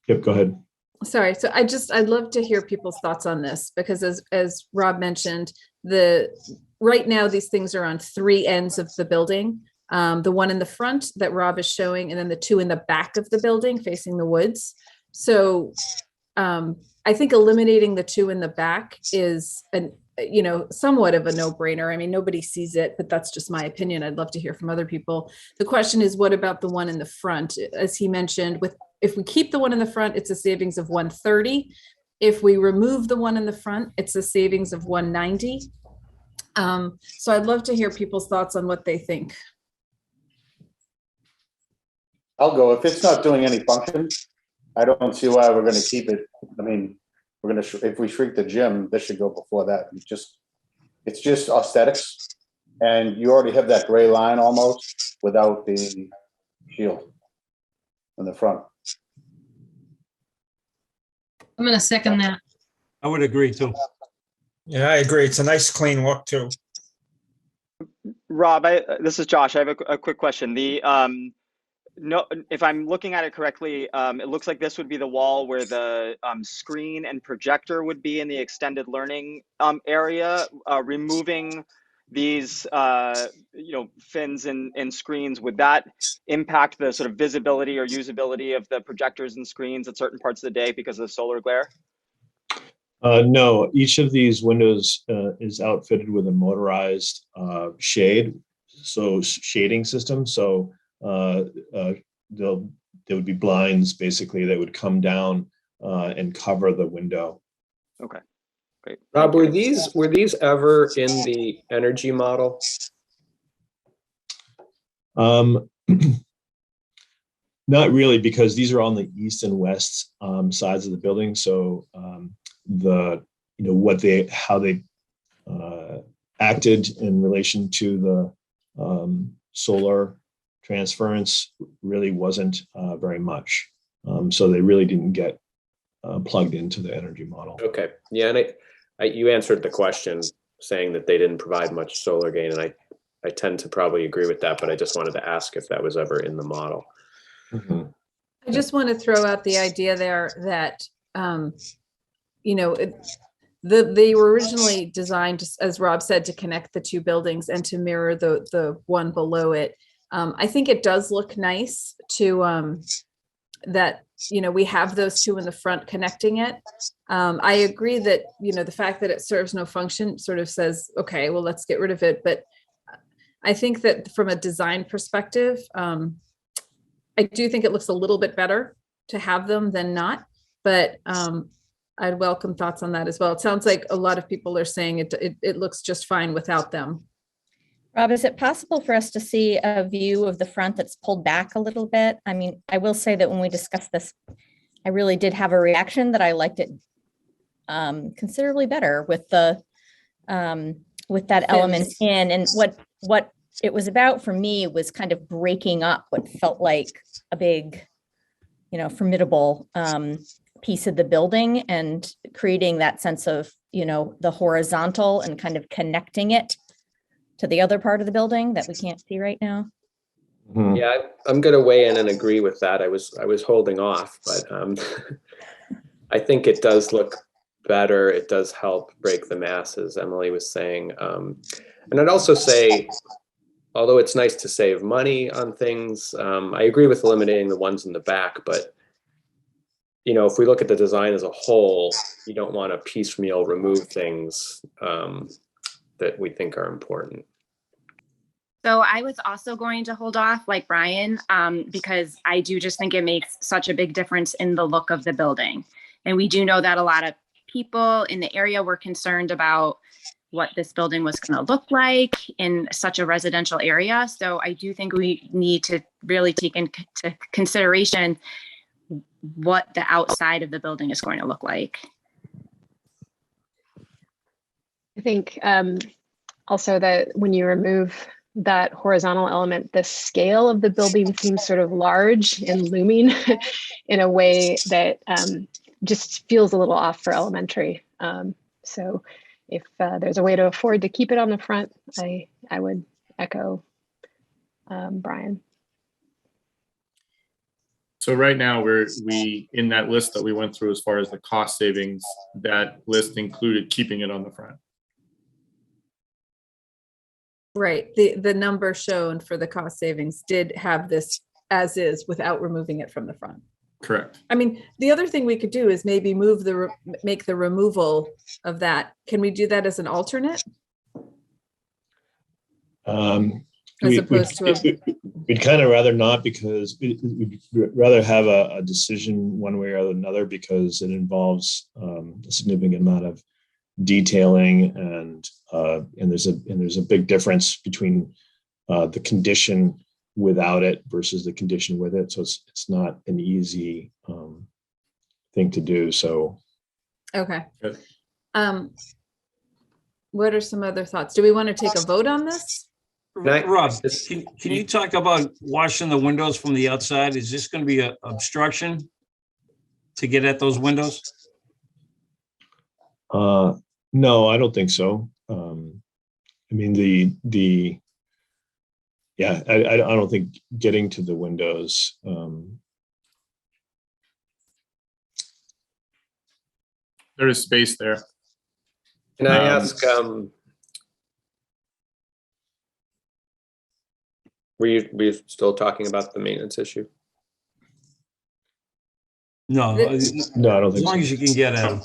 [SPEAKER 2] yep, go ahead.
[SPEAKER 1] Sorry. So I'd love to hear people's thoughts on this, because as Rob mentioned, right now these things are on 3 ends of the building. The one in the front that Rob is showing, and then the 2 in the back of the building facing the woods. So I think eliminating the 2 in the back is somewhat of a no-brainer. I mean, nobody sees it, but that's just my opinion. I'd love to hear from other people. The question is, what about the one in the front? As he mentioned, if we keep the one in the front, it's a savings of $130. If we remove the one in the front, it's a savings of $190. So I'd love to hear people's thoughts on what they think.
[SPEAKER 7] I'll go. If it's not doing any function, I don't see why we're going to keep it. I mean, if we shrink the gym, this should go before that. It's just aesthetics, and you already have that gray line almost without the shield in the front.
[SPEAKER 10] I'm going to second that.
[SPEAKER 11] I would agree too.
[SPEAKER 12] Yeah, I agree. It's a nice clean look too.
[SPEAKER 13] Rob, this is Josh. I have a quick question.
[SPEAKER 11] no, if I'm looking at it correctly, it looks like this would be the wall where the screen and projector would be in the extended learning area. Removing these, fins and screens, would that impact the sort of visibility or usability of the projectors and screens at certain parts of the day because of the solar glare?
[SPEAKER 2] No, each of these windows is outfitted with a motorized shading system. So there would be blinds basically that would come down and cover the window.
[SPEAKER 11] Okay, great.
[SPEAKER 3] Rob, were these ever in the energy model?
[SPEAKER 2] Not really, because these are on the east and west sides of the building. So how they acted in relation to the solar transference really wasn't very much. So they really didn't get plugged into the energy model.
[SPEAKER 3] Okay, yeah, and you answered the question saying that they didn't provide much solar gain, and I tend to probably agree with that, but I just wanted to ask if that was ever in the model.
[SPEAKER 2] Mm-hmm.
[SPEAKER 1] I just want to throw out the idea there that, they were originally designed, as Rob said, to connect the two buildings and to mirror the one below it. I think it does look nice to that, we have those two in the front connecting it. I agree that, the fact that it serves no function sort of says, okay, well, let's get rid of it. But I think that from a design perspective, I do think it looks a little bit better to have them than not, but I'd welcome thoughts on that as well. It sounds like a lot of people are saying it looks just fine without them.
[SPEAKER 9] Rob, is it possible for us to see a view of the front that's pulled back a little bit? I mean, I will say that when we discussed this, I really did have a reaction that I liked it considerably better with the with that element in. And what it was about for me was kind of breaking up what felt like a big, formidable piece of the building and creating that sense of, the horizontal and kind of connecting it to the other part of the building that we can't see right now.
[SPEAKER 2] Mm-hmm.
[SPEAKER 3] Yeah, I'm going to weigh in and agree with that. I was holding off, but I think it does look better. It does help break the mass, as Emily was saying. And I'd also say, although it's nice to save money on things, I agree with eliminating the ones in the back, but if we look at the design as a whole, you don't want to piecemeal remove things that we think are important.
[SPEAKER 4] So I was also going to hold off like Brian, because I do just think it makes such a big difference in the look of the building. And we do know that a lot of people in the area were concerned about what this building was going to look like in such a residential area. So I do think we need to really take into consideration what the outside of the building is going to look like.
[SPEAKER 13] I think also that when you remove that horizontal element, the scale of the building seems sort of large and looming in a way that just feels a little off for elementary. So if there's a way to afford to keep it on the front, I would echo Brian.
[SPEAKER 6] So right now we in that list that we went through as far as the cost savings, that list included keeping it on the front.
[SPEAKER 1] Right. The number shown for the cost savings did have this as is without removing it from the front.
[SPEAKER 6] Correct.
[SPEAKER 1] I mean, the other thing we could do is maybe make the removal of that. Can we do that as an alternate? We'd
[SPEAKER 2] kind of rather not, because we'd rather have a decision one way or another, because it involves a significant amount of detailing, and there's a big difference between the condition without it versus the condition with it. So it's not an easy thing to do. So
[SPEAKER 1] okay.
[SPEAKER 6] Good.
[SPEAKER 1] What are some other thoughts? Do we want to take a vote on this?
[SPEAKER 12] Rob, can you talk about washing the windows from the outside? Is this going to be an obstruction to get at those windows?
[SPEAKER 2] No, I don't think so. I mean, yeah, I don't think getting to the windows,
[SPEAKER 6] There is space there.
[SPEAKER 3] Can I ask, were you still talking about the maintenance issue?
[SPEAKER 12] No,
[SPEAKER 2] no, I don't
[SPEAKER 12] as
[SPEAKER 2] think
[SPEAKER 12] long
[SPEAKER 2] so.
[SPEAKER 12] as you can get at them.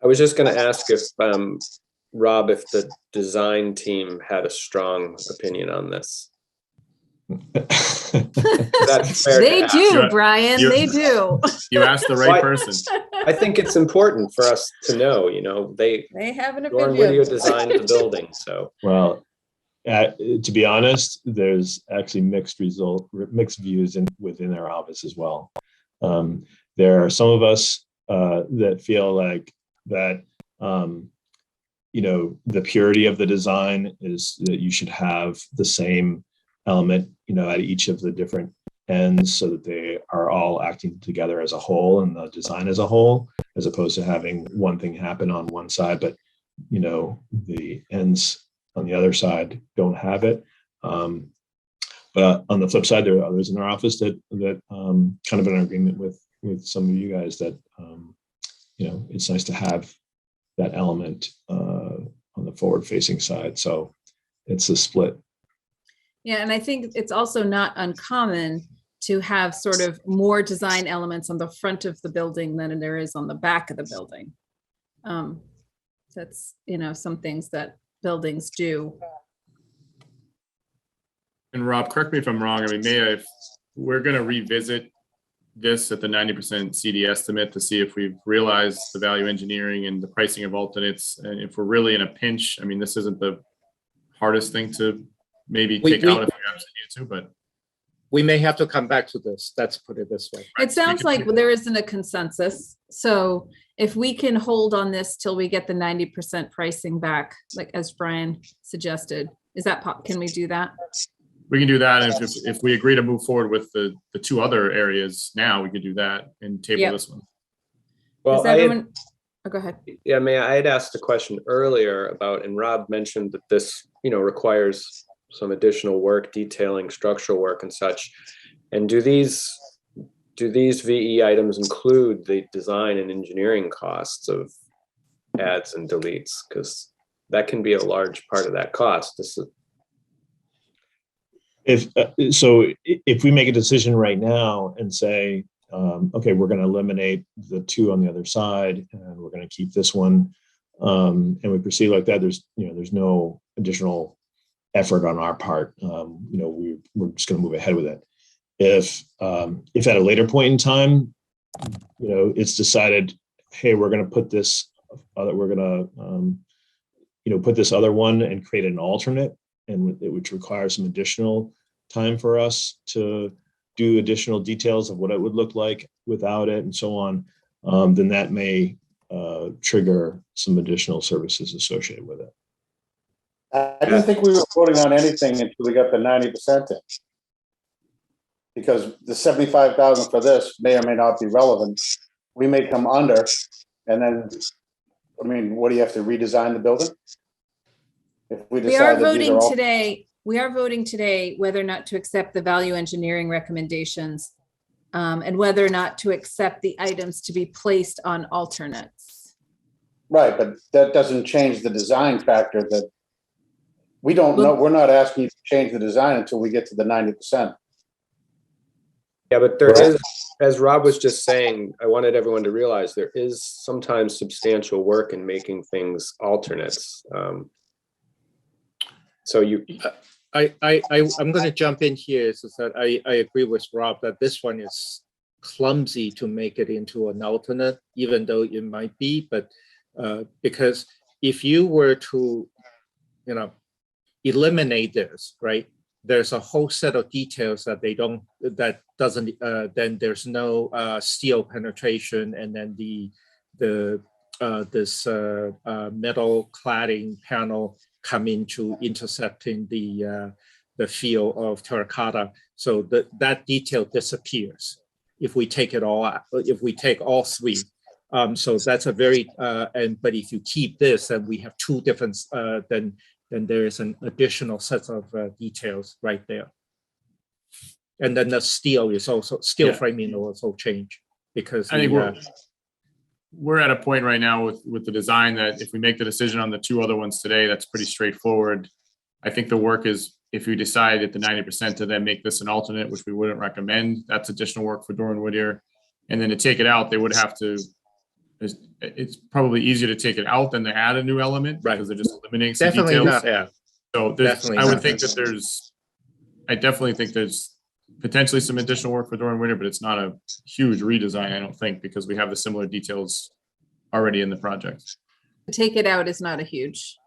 [SPEAKER 3] I was just going to ask if, Rob, if the design team had a strong opinion on this. That's fair
[SPEAKER 1] They
[SPEAKER 3] to ask.
[SPEAKER 1] do, Brian, they do.
[SPEAKER 6] You asked the right person.
[SPEAKER 3] I think it's important for us to know, you know,
[SPEAKER 1] They have an
[SPEAKER 3] Lauren Whittier
[SPEAKER 1] opinion.
[SPEAKER 3] designed the building, so.
[SPEAKER 2] Well, to be honest, there's actually mixed views within our office as well. There are some of us that feel like that, you know, the purity of the design is that you should have the same element, you know, at each of the different ends so that they are all acting together as a whole and the design as a whole, as opposed to having one thing happen on one side, but, you know, the ends on the other side don't have it. But on the flip side, there are others in our office that kind of in agreement with some of you guys that, you know, it's nice to have that element on the forward facing side. So it's a split.
[SPEAKER 1] Yeah, and I think it's also not uncommon to have sort of more design elements on the front of the building than there is on the back of the building. That's, you know, some things that buildings do.
[SPEAKER 6] And Rob, correct me if I'm wrong. I mean, Maya, if we're going to revisit this at the 90% CD estimate to see if we've realized the value engineering and the pricing of alternates, and if we're really in a pinch, I mean, this isn't the hardest thing to maybe take out if we absolutely need to, but
[SPEAKER 8] we may have to come back to this. Let's put it this way.
[SPEAKER 1] It sounds like there isn't a consensus. So if we can hold on this till we get the 90% pricing back, like as Brian suggested, is that, can we do that?
[SPEAKER 6] we can do that. And if we agree to move forward with the two other areas now, we could do that and table this one.
[SPEAKER 3] Well,
[SPEAKER 1] oh, go ahead.
[SPEAKER 3] Yeah, I had asked a question earlier about, and Rob mentioned that this, requires some additional work, detailing structural work and such. And do these VE items include the design and engineering costs of adds and deletes? Because that can be a large part of that cost.
[SPEAKER 2] If we make a decision right now and say, okay, we're going to eliminate the two on the other side, and we're going to keep this one, and we proceed like that, there's no additional effort on our part. We're just going to move ahead with it. If at a later point in time, it's decided, hey, we're going to put this other, put this other one and create an alternate, and which requires some additional time for us to do additional details of what it would look like without it and so on, then that may trigger some additional services associated with it.
[SPEAKER 7] I didn't think we were voting on anything until we got the 90% in. Because the 75,000 for this may or may not be relevant. We may come under, and then, what do you have to redesign the building? If we decide
[SPEAKER 1] we are
[SPEAKER 7] that these are all
[SPEAKER 1] today. We are voting today whether or not to accept the value engineering recommendations, and whether or not to accept the items to be placed on alternates.
[SPEAKER 7] right, but that doesn't change the design factor. That we don't know. We're not asking you to change the design until we get to the 90%.
[SPEAKER 3] Yeah, but there is, as Rob was just saying, I wanted everyone to realize there is sometimes substantial work in making things alternates.
[SPEAKER 8] I'm going to jump in here. So that I agree with Rob that this one is clumsy to make it into an alternate, even though it might be. But because if you were to, eliminate this, right? There's a whole set of details that then there's no steel penetration, and then this metal cladding panel come into intercepting the field of terracotta. So that detail disappears if we take it all out, if we take all three. So that's a very, but if you keep this, then we have two different, then then there is an additional set of details right there. And then the steel is also, steel framing will also change because
[SPEAKER 6] I think we're at a point right now with the design that if we make the decision on the two other ones today, that's pretty straightforward. I think the work is, if we decide at the 90% to then make this an alternate, which we wouldn't recommend, that's additional work for Doran Whittier. And then to take it out, they would have to, it's probably easier to take it out than to add a new element, right? Because they're just eliminating some
[SPEAKER 8] definitely
[SPEAKER 6] details.
[SPEAKER 8] not, yeah.
[SPEAKER 6] So I would think that I definitely think there's potentially some additional work for Doran Whittier, but it's not a huge redesign, I don't think, because we have the similar details already in the project.
[SPEAKER 1] Take it out is not a huge.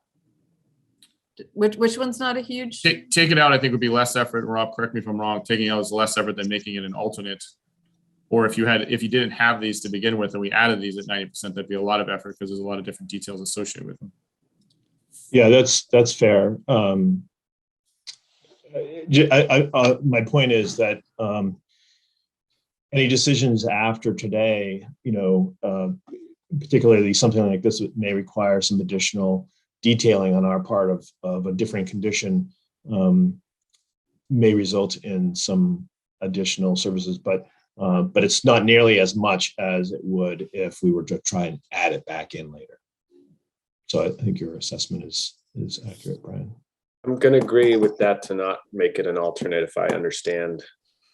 [SPEAKER 1] Which one's not a huge?
[SPEAKER 6] Take it out, I think, would be less effort. Rob, correct me if I'm wrong. Taking it out is less effort than making it an alternate. Or if you didn't have these to begin with and we added these at 90%, that'd be a lot of effort because there's a lot of different details associated with them.
[SPEAKER 2] Yeah, that's fair. My point is that any decisions after today, particularly something like this may require some additional detailing on our part of a different condition, may result in some additional services, but it's not nearly as much as it would if we were to try and add it back in later. So I think your assessment is accurate, Brian.
[SPEAKER 3] I'm going to agree with that, to not make it an alternate if I understand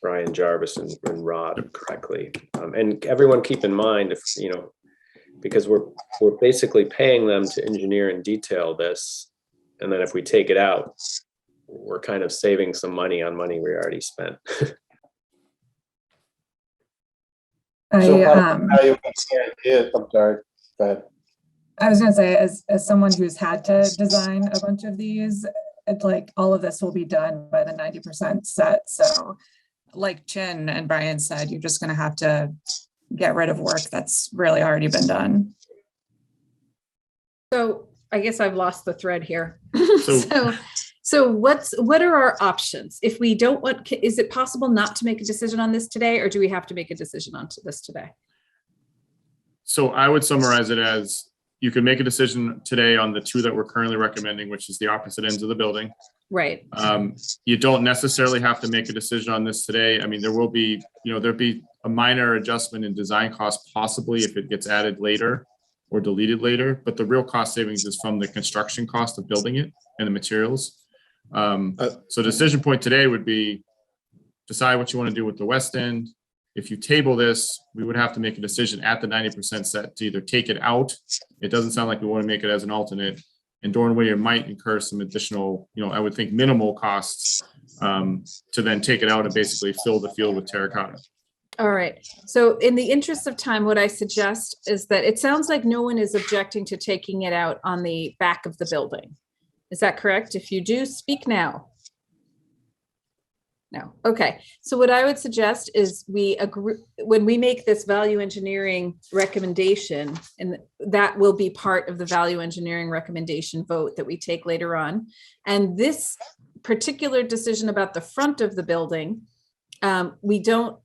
[SPEAKER 3] Brian Jarvis and Rod correctly. And everyone keep in mind, if because we're basically paying them to engineer and detail this, and then if we take it out, we're kind of saving some money on money we already spent.
[SPEAKER 7] I'm sorry, but
[SPEAKER 14] I was going to say, as someone who's had to design a bunch of these, it's like all of this will be done by the 90% set. So like Chin and Brian said, you're just going to have to get rid of work that's really already been done.
[SPEAKER 1] So I guess I've lost the thread here. So what are our options? If we don't want, is it possible not to make a decision on this today, or do we have to make a decision on this today?
[SPEAKER 6] So I would summarize it as, you could make a decision today on the two that we're currently recommending, which is the opposite ends of the building.
[SPEAKER 1] Right.
[SPEAKER 6] You don't necessarily have to make a decision on this today. I mean, there will be, there'll be a minor adjustment in design costs possibly if it gets added later or deleted later, but the real cost savings is from the construction cost of building it and the materials. So decision point today would be decide what you want to do with the west end. If you table this, we would have to make a decision at the 90% set to either take it out. It doesn't sound like we want to make it as an alternate. And Doran Whittier might incur some additional, I would think minimal costs to then take it out and basically fill the field with terracotta.
[SPEAKER 1] All right. So in the interest of time, what I suggest is that it sounds like no one is objecting to taking it out on the back of the building. Is that correct? If you do, speak now. No. Okay. So what I would suggest is we agree when we make this value engineering recommendation, and that will be part of the value engineering recommendation vote that we take later on. And this particular decision about the front of the building, we don't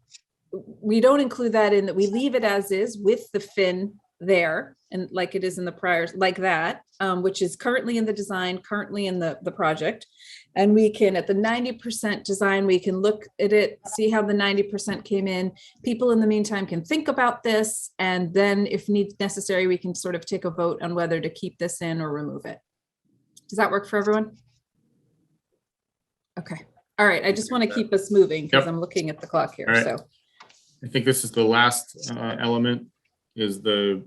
[SPEAKER 1] include that in, that we leave it as is with the fin there, and like it is in the prior, like that, which is currently in the design, currently in the project. And we can, at the 90% design, we can look at it, see how the 90% came in. People in the meantime can think about this. And then if necessary, we can sort of take a vote on whether to keep this in or remove it. Does that work for everyone? Okay. All right. I just want to keep us moving because I'm looking at the clock here.
[SPEAKER 6] Right.
[SPEAKER 1] So
[SPEAKER 6] I think this is the last element, is the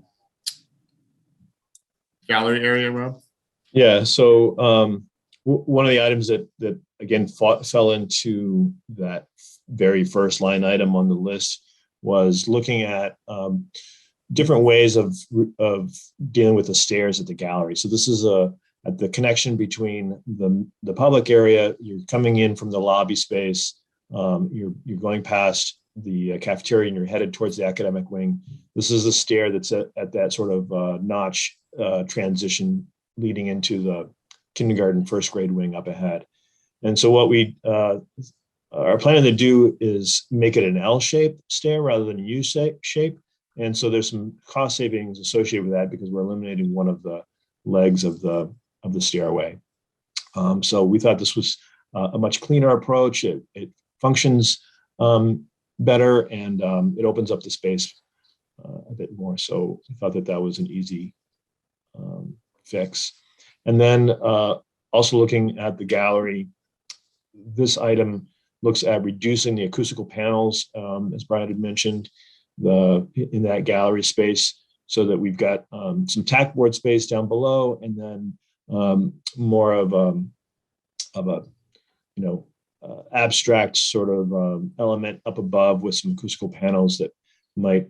[SPEAKER 6] gallery area, Rob.
[SPEAKER 2] Yeah. So one of the items that again fell into that very first line item on the list was looking at different ways of dealing with the stairs at the gallery. So this is at the connection between the public area. You're coming in from the lobby space. You're going past the cafeteria and you're headed towards the academic wing. This is the stair that's at that sort of notch transition leading into the kindergarten first grade wing up ahead. And so what we are planning to do is make it an L-shaped stair rather than a U-shape. And so there's some cost savings associated with that because we're eliminating one of the legs of the stairway. So we thought this was a much cleaner approach. It functions better, and it opens up the space a bit more. So I thought that was an easy fix. And then also looking at the gallery, this item looks at reducing the acoustical panels, as Brian had mentioned, in that gallery space, so that we've got some tackboard space down below, and then more of a abstract sort of element up above with some acoustical panels that might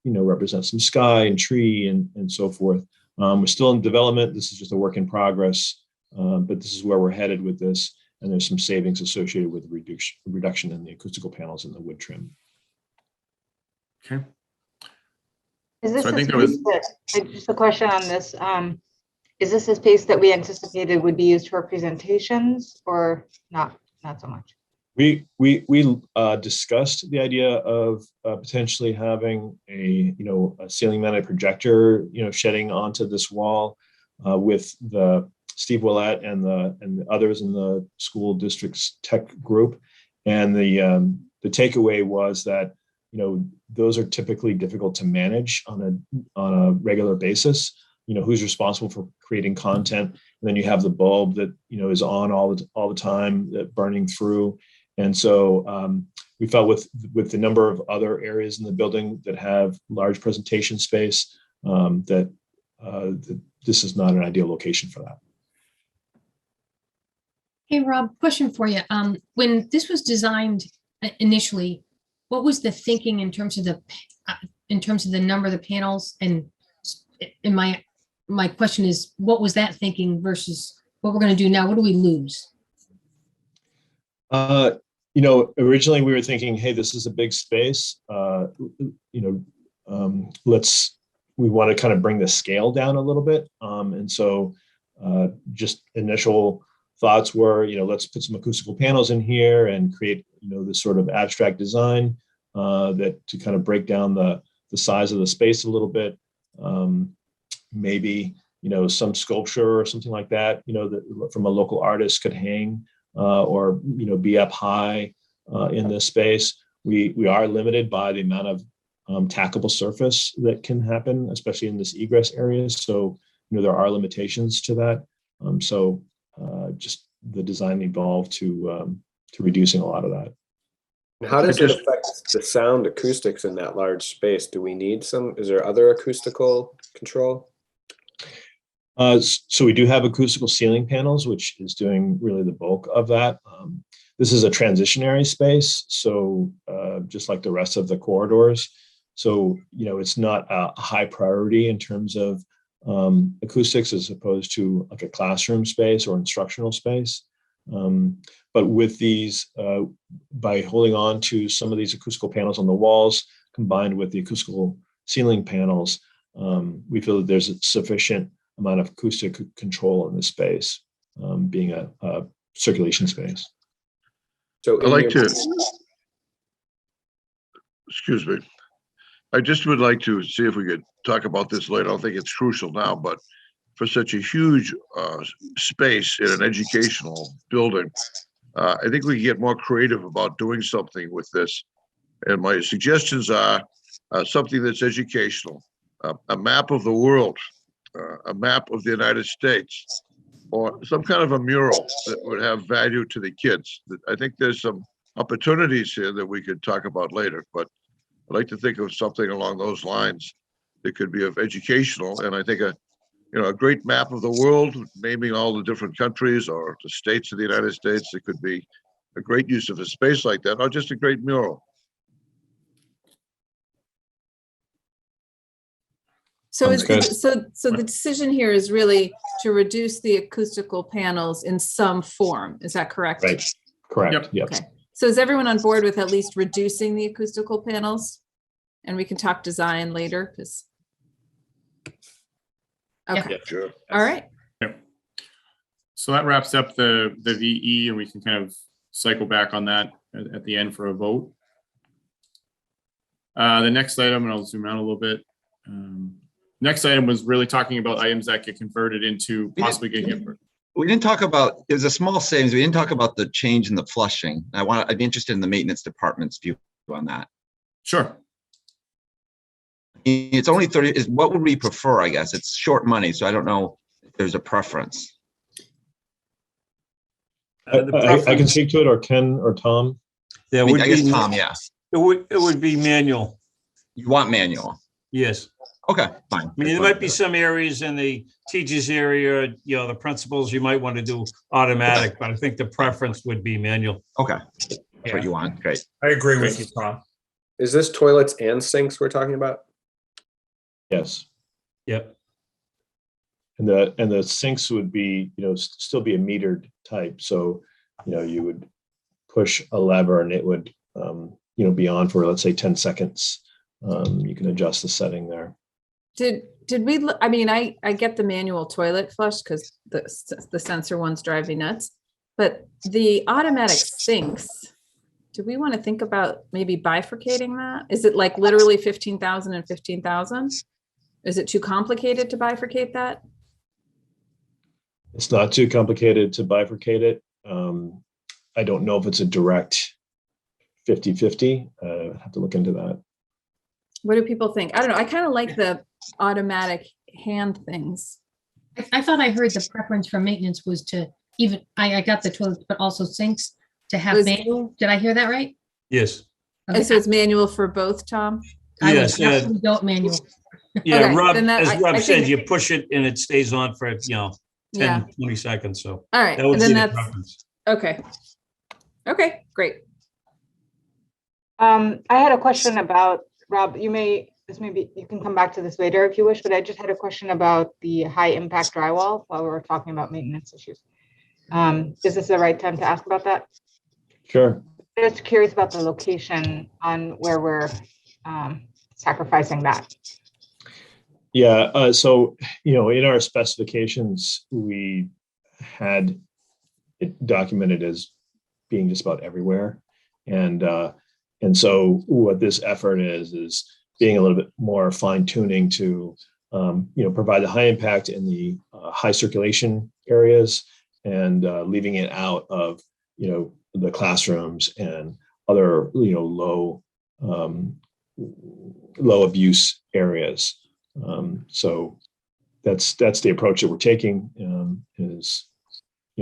[SPEAKER 2] represent some sky and tree and so forth. We're still in development. This is just a work in progress, but this is where we're headed with this. And there's some savings associated with the reduction in the acoustical panels and the wood trim.
[SPEAKER 6] Okay.
[SPEAKER 15] Is this
[SPEAKER 6] So I think
[SPEAKER 15] just a question on this? Is this a space that we anticipated would be used for presentations, or not so much?
[SPEAKER 2] We discussed the idea of potentially having a ceiling mounted projector shedding onto this wall with the Steve Willett and the others in the school district's tech group, and the takeaway was that those are typically difficult to manage on a regular basis. Who's responsible for creating content, and then you have the bulb that is on all the time, that burning through. And so we felt with the number of other areas in the building that have large presentation space, that this is not an ideal location for that.
[SPEAKER 10] Hey, Rob, question for you. When this was designed initially, what was the thinking in terms of the number of the panels? And my question is, what was that thinking versus what we're going to do now? What do we lose?
[SPEAKER 2] Originally we were thinking, hey, this is a big space. We want to kind of bring the scale down a little bit. And so just initial thoughts were, let's put some acoustical panels in here and create, this sort of abstract design that to kind of break down the size of the space a little bit. Maybe, some sculpture or something like that, that from a local artist could hang or, be up high in this space. We are limited by the amount of tackable surface that can happen, especially in this egress area. So, there are limitations to that. Just the design evolved to reducing a lot of that.
[SPEAKER 3] How does it affect the sound acoustics in that large space? Do we need is there other acoustical control?
[SPEAKER 2] So we do have acoustical ceiling panels, which is doing really the bulk of that. This is a transitionary space, so just like the rest of the corridors. So, it's not a high priority in terms of acoustics as opposed to like a classroom space or instructional space. But with these, by holding on to some of these acoustical panels on the walls, combined with the acoustical ceiling panels, we feel that there's a sufficient amount of acoustic control in this space, being a circulation space.
[SPEAKER 3] So
[SPEAKER 16] I'd like to, excuse me. I just would like to see if we could talk about this later. I don't think it's crucial now, but for such a huge space in an educational building, I think we can get more creative about doing something with this. And my suggestions are something that's educational, a map of the world, a map of the United States, or some kind of a mural that would have value to the kids. I think there's some opportunities here that we could talk about later, but I'd like to think of something along those lines that could be of educational. And I think a great map of the world, naming all the different countries or the states of the United States, it could be a great use of a space like that, or just a great mural.
[SPEAKER 1] So the decision here is really to reduce the acoustical panels in some form. Is that correct?
[SPEAKER 2] Right. Correct. Yep.
[SPEAKER 1] Okay. So is everyone on board with at least reducing the acoustical panels? And we can talk design later because. Okay.
[SPEAKER 16] Yeah, sure.
[SPEAKER 1] All right.
[SPEAKER 6] Yep. So that wraps up the VE, and we can kind of cycle back on that at the end for a vote. The next item, and I'll zoom out a little bit. Next item was really talking about items that get converted into possibly getting converted.
[SPEAKER 17] We didn't talk about, it was a small savings. We didn't talk about the change in the flushing. I'd be interested in the maintenance department's view on that.
[SPEAKER 6] Sure.
[SPEAKER 17] It's only 30, what would we prefer, I guess? It's short money, so I don't know if there's a preference.
[SPEAKER 2] I can speak to it, or Ken or Tom.
[SPEAKER 12] Yeah,
[SPEAKER 17] I guess Tom, yes.
[SPEAKER 12] It would be manual.
[SPEAKER 17] You want manual?
[SPEAKER 12] Yes.
[SPEAKER 17] Okay, fine.
[SPEAKER 12] I mean, there might be some areas in the teachers area, the principals, you might want to do automatic, but I think the preference would be manual.
[SPEAKER 17] Okay, that's what you want. Great.
[SPEAKER 18] I agree with you, Tom.
[SPEAKER 3] Is this toilets and sinks we're talking about?
[SPEAKER 2] Yes.
[SPEAKER 12] Yep.
[SPEAKER 2] And the sinks would be, still be a metered type. So, you would push a lever and it would, be on for, let's say, 10 seconds. You can adjust the setting there.
[SPEAKER 1] Did we, I mean, I get the manual toilet flush because the sensor ones drive me nuts, but the automatic sinks, do we want to think about maybe bifurcating that? Is it like literally 15,000 and 15,000? Is it too complicated to bifurcate that?
[SPEAKER 2] It's not too complicated to bifurcate it. I don't know if it's a direct 50-50. I have to look into that.
[SPEAKER 1] What do people think? I don't know. I kind of like the automatic hand things.
[SPEAKER 10] I thought I heard the preference for maintenance was to even, I got the toilets, but also sinks to have manual. Did I hear that right?
[SPEAKER 12] Yes.
[SPEAKER 1] Okay. So it's manual for both, Tom?
[SPEAKER 12] Yes.
[SPEAKER 10] We don't manual.
[SPEAKER 12] Yeah,
[SPEAKER 1] Okay,
[SPEAKER 12] Rob,
[SPEAKER 1] then that-
[SPEAKER 12] as Rob
[SPEAKER 1] I
[SPEAKER 12] said,
[SPEAKER 1] think-
[SPEAKER 12] you push it and it stays on for, 10,
[SPEAKER 1] Yeah.
[SPEAKER 12] 20 seconds. So
[SPEAKER 1] All right.
[SPEAKER 12] that would
[SPEAKER 1] And then
[SPEAKER 12] be the
[SPEAKER 1] that's
[SPEAKER 12] preference.
[SPEAKER 1] okay. Okay, great.
[SPEAKER 15] I had a question about, Rob, you can come back to this later if you wish, but I just had a question about the high impact drywall while we were talking about maintenance issues. Is this the right time to ask about that?
[SPEAKER 2] Sure.
[SPEAKER 15] Just curious about the location on where we're sacrificing that.
[SPEAKER 2] Yeah. So, in our specifications, we had it documented as being just about everywhere. And so what this effort is being a little bit more fine tuning to, provide the high impact in the high circulation areas and leaving it out of, the classrooms and other, low abuse areas. So that's the approach that we're taking, is,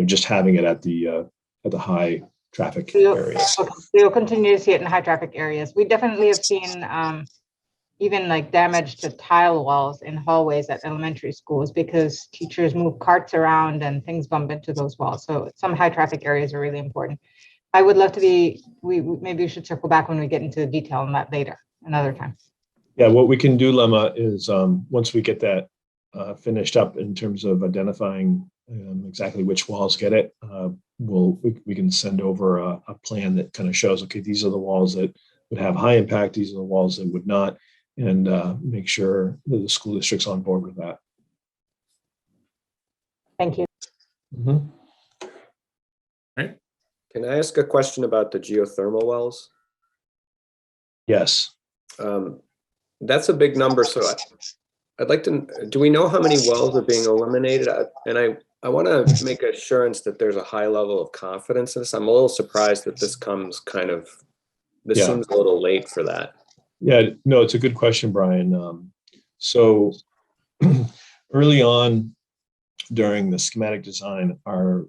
[SPEAKER 2] just having it at the high traffic areas.
[SPEAKER 15] Okay, so you'll continue to see it in high traffic areas. We definitely have seen even like damage to tile walls in hallways at elementary schools because teachers move carts around and things bump into those walls. So some high traffic areas are really important. I would love to maybe we should circle back when we get into the detail on that later, another time.
[SPEAKER 2] Yeah, what we can do, Lemma, is once we get that finished up in terms of identifying exactly which walls get it, we can send over a plan that kind of shows, okay, these are the walls that would have high impact, these are the walls that would not, and make sure that the school district's on board with that.
[SPEAKER 15] Thank you.
[SPEAKER 2] Mm-hmm.
[SPEAKER 3] Can I ask a question about the geothermal wells?
[SPEAKER 2] Yes.
[SPEAKER 3] That's a big number. So I'd like to, do we know how many wells are being eliminated? And I want to make assurance that there's a high level of confidence in this. I'm a little surprised that this comes this seems a little late for that.
[SPEAKER 2] Yeah, no, it's a good question, Brian. So early on during the schematic design, our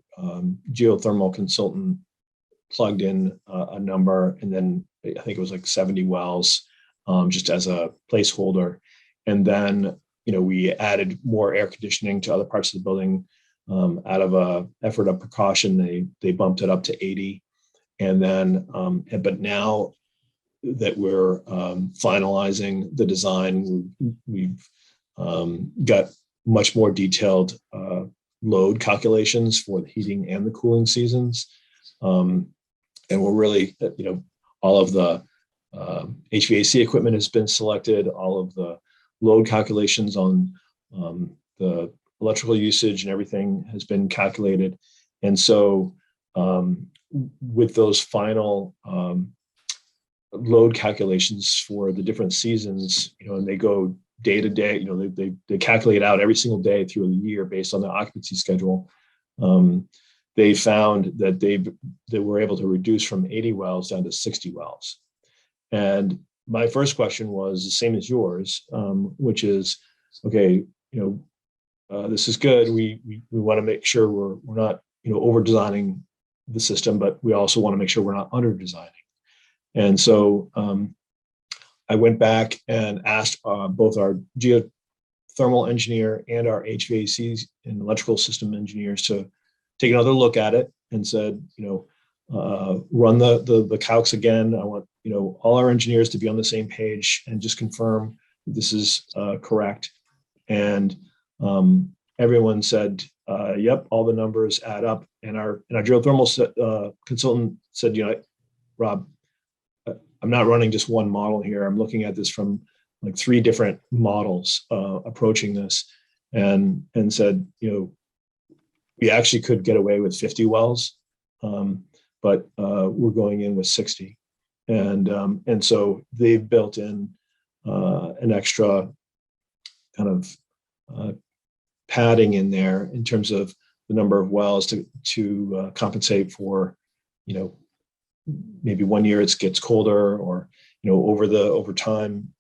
[SPEAKER 2] geothermal consultant plugged in a number, and then I think it was like 70 wells, just as a placeholder. And then, we added more air conditioning to other parts of the building. Out of a effort of precaution, they bumped it up to 80. And then, but now that we're finalizing the design, we've got much more detailed load calculations for the heating and the cooling seasons. And we're really, all of the HVAC equipment has been selected, all of the load calculations on the electrical usage and everything has been calculated. And so with those final load calculations for the different seasons, and they go day to day, they calculate out every single day through the year based on the occupancy schedule. they found that they were able to reduce from 80 wells down to 60 wells. And my first question was the same as yours, which is, okay, this is good. We want to make sure we're not over designing the system, but we also want to make sure we're not under designing. And so I went back and asked both our geothermal engineer and our HVAC and electrical system engineers to take another look at it and said, run the calcs again. I want all our engineers to be on the same page and just confirm this is correct. And everyone said, yep, all the numbers add up. And our geothermal consultant said, Rob, I'm not running just one model here. I'm looking at this from like 3 different models approaching this, and said, we actually could get away with 50 wells, but we're going in with 60. And so they've built in an extra kind of padding in there in terms of the number of wells to compensate for, maybe one year it gets colder, or over time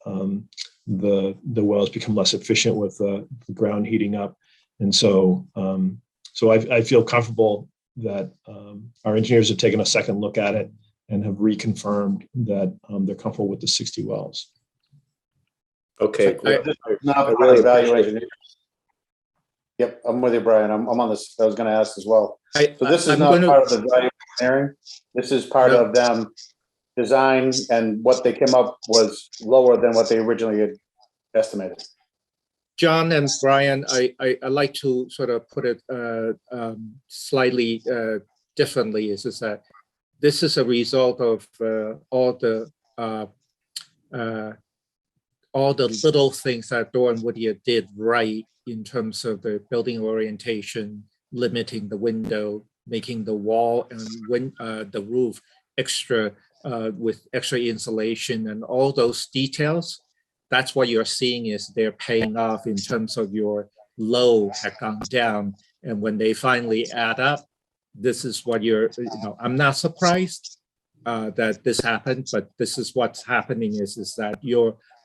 [SPEAKER 2] the wells become less efficient with the ground heating up. And so I feel comfortable that our engineers have taken a second look at it and have reconfirmed that they're comfortable with the 60 wells.
[SPEAKER 3] Okay.
[SPEAKER 7] Yep, I'm with you, Brian. I'm on this. I was going to ask as well. So this is
[SPEAKER 8] I'm
[SPEAKER 7] not
[SPEAKER 8] gonna-
[SPEAKER 7] part of the value engineering. This is part of them design, and what they came up was lower than what they originally had estimated.
[SPEAKER 8] John and Brian, I like to sort of put it slightly differently. Is that this is a result of all the little things that Doran and Whittier did right in terms of the building orientation, limiting the window, making the wall and the roof extra with extra insulation, and all those details. That's what you're seeing is they're paying off in terms of your load had gone down. And when they finally add up, this is what I'm not surprised that this happened, but this is what's happening is that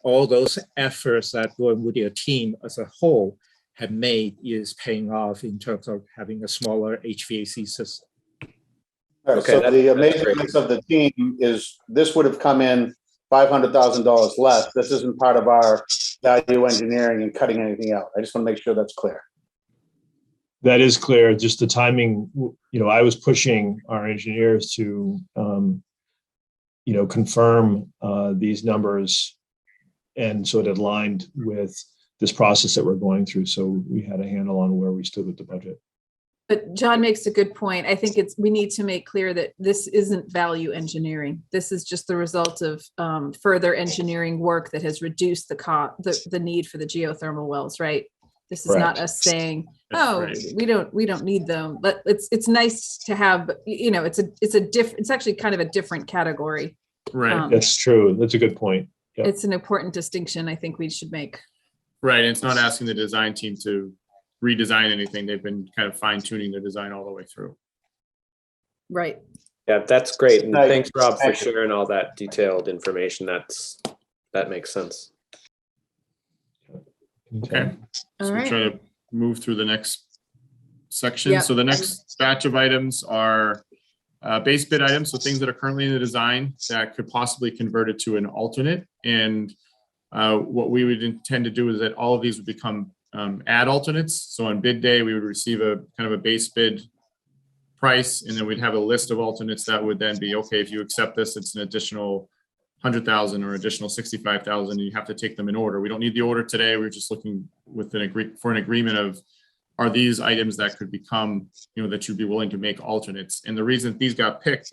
[SPEAKER 8] all those efforts that Doran and Whittier team as a whole have made is paying off in terms of having a smaller HVAC system.
[SPEAKER 7] All right, so the amazement of the team is this would have come in $500,000 less. This isn't part of our value engineering and cutting anything out. I just want to make sure that's clear.
[SPEAKER 2] That is clear. Just the timing, I was pushing our engineers to, confirm these numbers, and so it aligned with this process that we're going through. So we had a handle on where we stood with the budget.
[SPEAKER 1] But John makes a good point. I think we need to make clear that this isn't value engineering. This is just the result of further engineering work that has reduced the need for the geothermal wells, right? This is not us saying, we don't need them. But it's nice to have, it's actually kind of a different category.
[SPEAKER 6] Right.
[SPEAKER 2] That's true. That's a good point. Yep.
[SPEAKER 1] It's an important distinction I think we should make.
[SPEAKER 6] Right. And it's not asking the design team to redesign anything. They've been kind of fine tuning their design all the way through.
[SPEAKER 1] Right.
[SPEAKER 3] Yeah, that's great. And thanks, Rob, for sharing all that detailed information. That makes sense.
[SPEAKER 6] Okay. So
[SPEAKER 1] All
[SPEAKER 6] we'll
[SPEAKER 1] right.
[SPEAKER 6] try to move through the next section.
[SPEAKER 1] Yep.
[SPEAKER 6] So the next batch of items are base bid items. So things that are currently in the design that could possibly convert it to an alternate. And what we would intend to do is that all of these would become add alternates. So on bid day, we would receive a kind of a base bid price, and then we'd have a list of alternates that would then be, okay, if you accept this, it's an additional 100,000 or additional 65,000. You have to take them in order. We don't need the order today. We're just looking with an agreement of, are these items that could become, that you'd be willing to make alternates. And the reason these got picked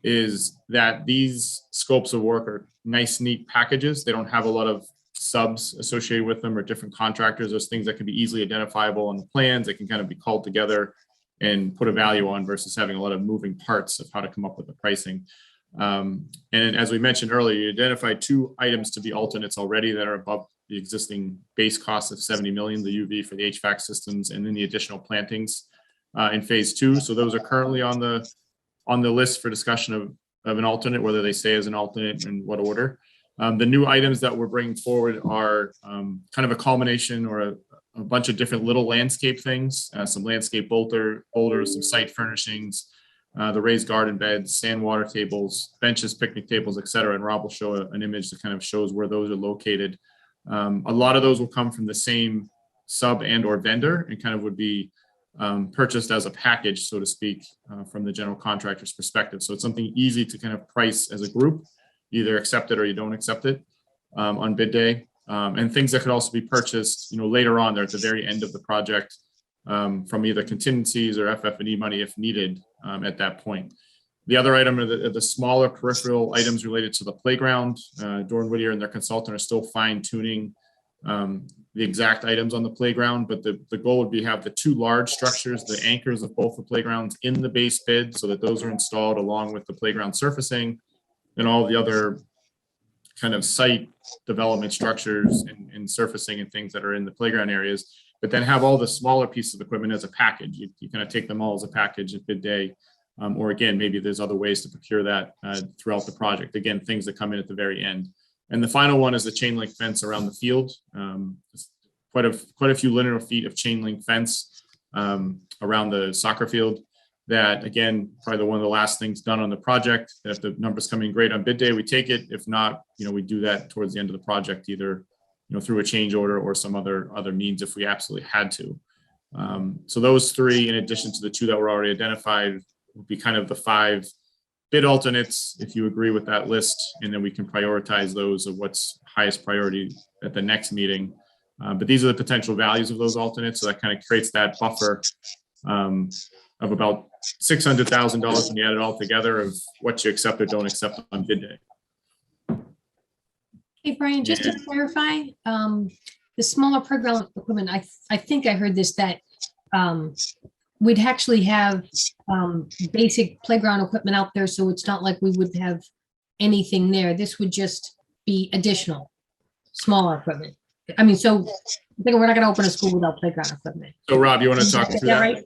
[SPEAKER 6] is that these scopes of work are nice, neat packages. They don't have a lot of subs associated with them or different contractors. There's things that can be easily identifiable on the plans that can kind of be called together and put a value on versus having a lot of moving parts of how to come up with the pricing. And as we mentioned earlier, you identified 2 items to be alternates already that are above the existing base cost of 70 million, the UV for the HVAC systems, and then the additional plantings in phase 2. So those are currently on the list for discussion of an alternate, whether they stay as an alternate and what order. The new items that we're bringing forward are kind of a culmination or a bunch of different little landscape things, some landscape boulders, some site furnishings, the raised garden beds, sand water tables, benches, picnic tables, et cetera. And Rob will show an image that kind of shows where those are located. A lot of those will come from the same sub and or vendor and kind of would be purchased as a package, so to speak, from the general contractor's perspective. So it's something easy to kind of price as a group, either accept it or you don't accept it on bid day. And things that could also be purchased, later on, they're at the very end of the project from either contingencies or FF&E money if needed at that point. The other item are the smaller peripheral items related to the playground. Dorn Whittier and their consultant are still fine tuning the exact items on the playground, but the goal would be have the 2 large structures, the anchors of both the playgrounds in the base bid so that those are installed along with the playground surfacing and all the other kind of site development structures and surfacing and things that are in the playground areas, but then have all the smaller pieces of equipment as a package. You kind of take them all as a package at bid day. Or again, maybe there's other ways to procure that throughout the project. Again, things that come in at the very end. And the final one is the chain link fence around the field. Quite a few linear feet of chain link fence around the soccer field. That again, probably one of the last things done on the project. If the numbers come in great on bid day, we take it. If not, we do that towards the end of the project, either through a change order or some other means if we absolutely had to. So those 3, in addition to the 2 that were already identified, would be kind of the 5 bid alternates, if you agree with that list, and then we can prioritize those of what's highest priority at the next meeting. But these are the potential values of those alternates, so that kind of creates that buffer of about $600,000 when you add it all together of what you accept or don't accept on bid day.
[SPEAKER 10] Hey, Brian, just to clarify, the smaller playground equipment, I think I heard this, that we'd actually have basic playground equipment out there, so it's not like we would have anything there. This would just be additional, smaller equipment. I mean, so we're not going to open a school without playground equipment.
[SPEAKER 6] So Rob, you want to talk through that?
[SPEAKER 10] Right?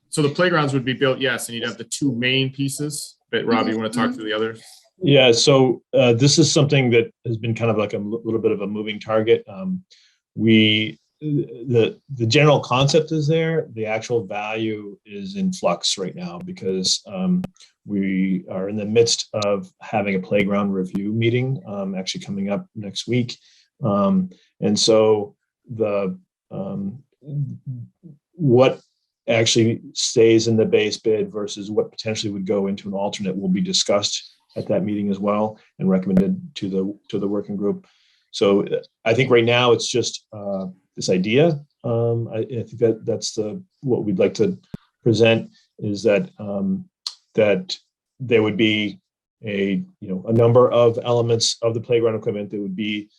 [SPEAKER 6] So the playgrounds would be built, yes, and you'd have the 2 main pieces. But Rob, you want to talk through the others?
[SPEAKER 2] Yeah, so this is something that has been kind of like a little bit of a moving target. The general concept is there. The actual value is in flux right now because we are in the midst of having a playground review meeting actually coming up next week. And so what actually stays in the base bid versus what potentially would go into an alternate will be discussed at that meeting as well and recommended to the working group. So I think right now it's just this idea. I think that's what we'd like to present is that that there would be a number of elements of the playground equipment that would be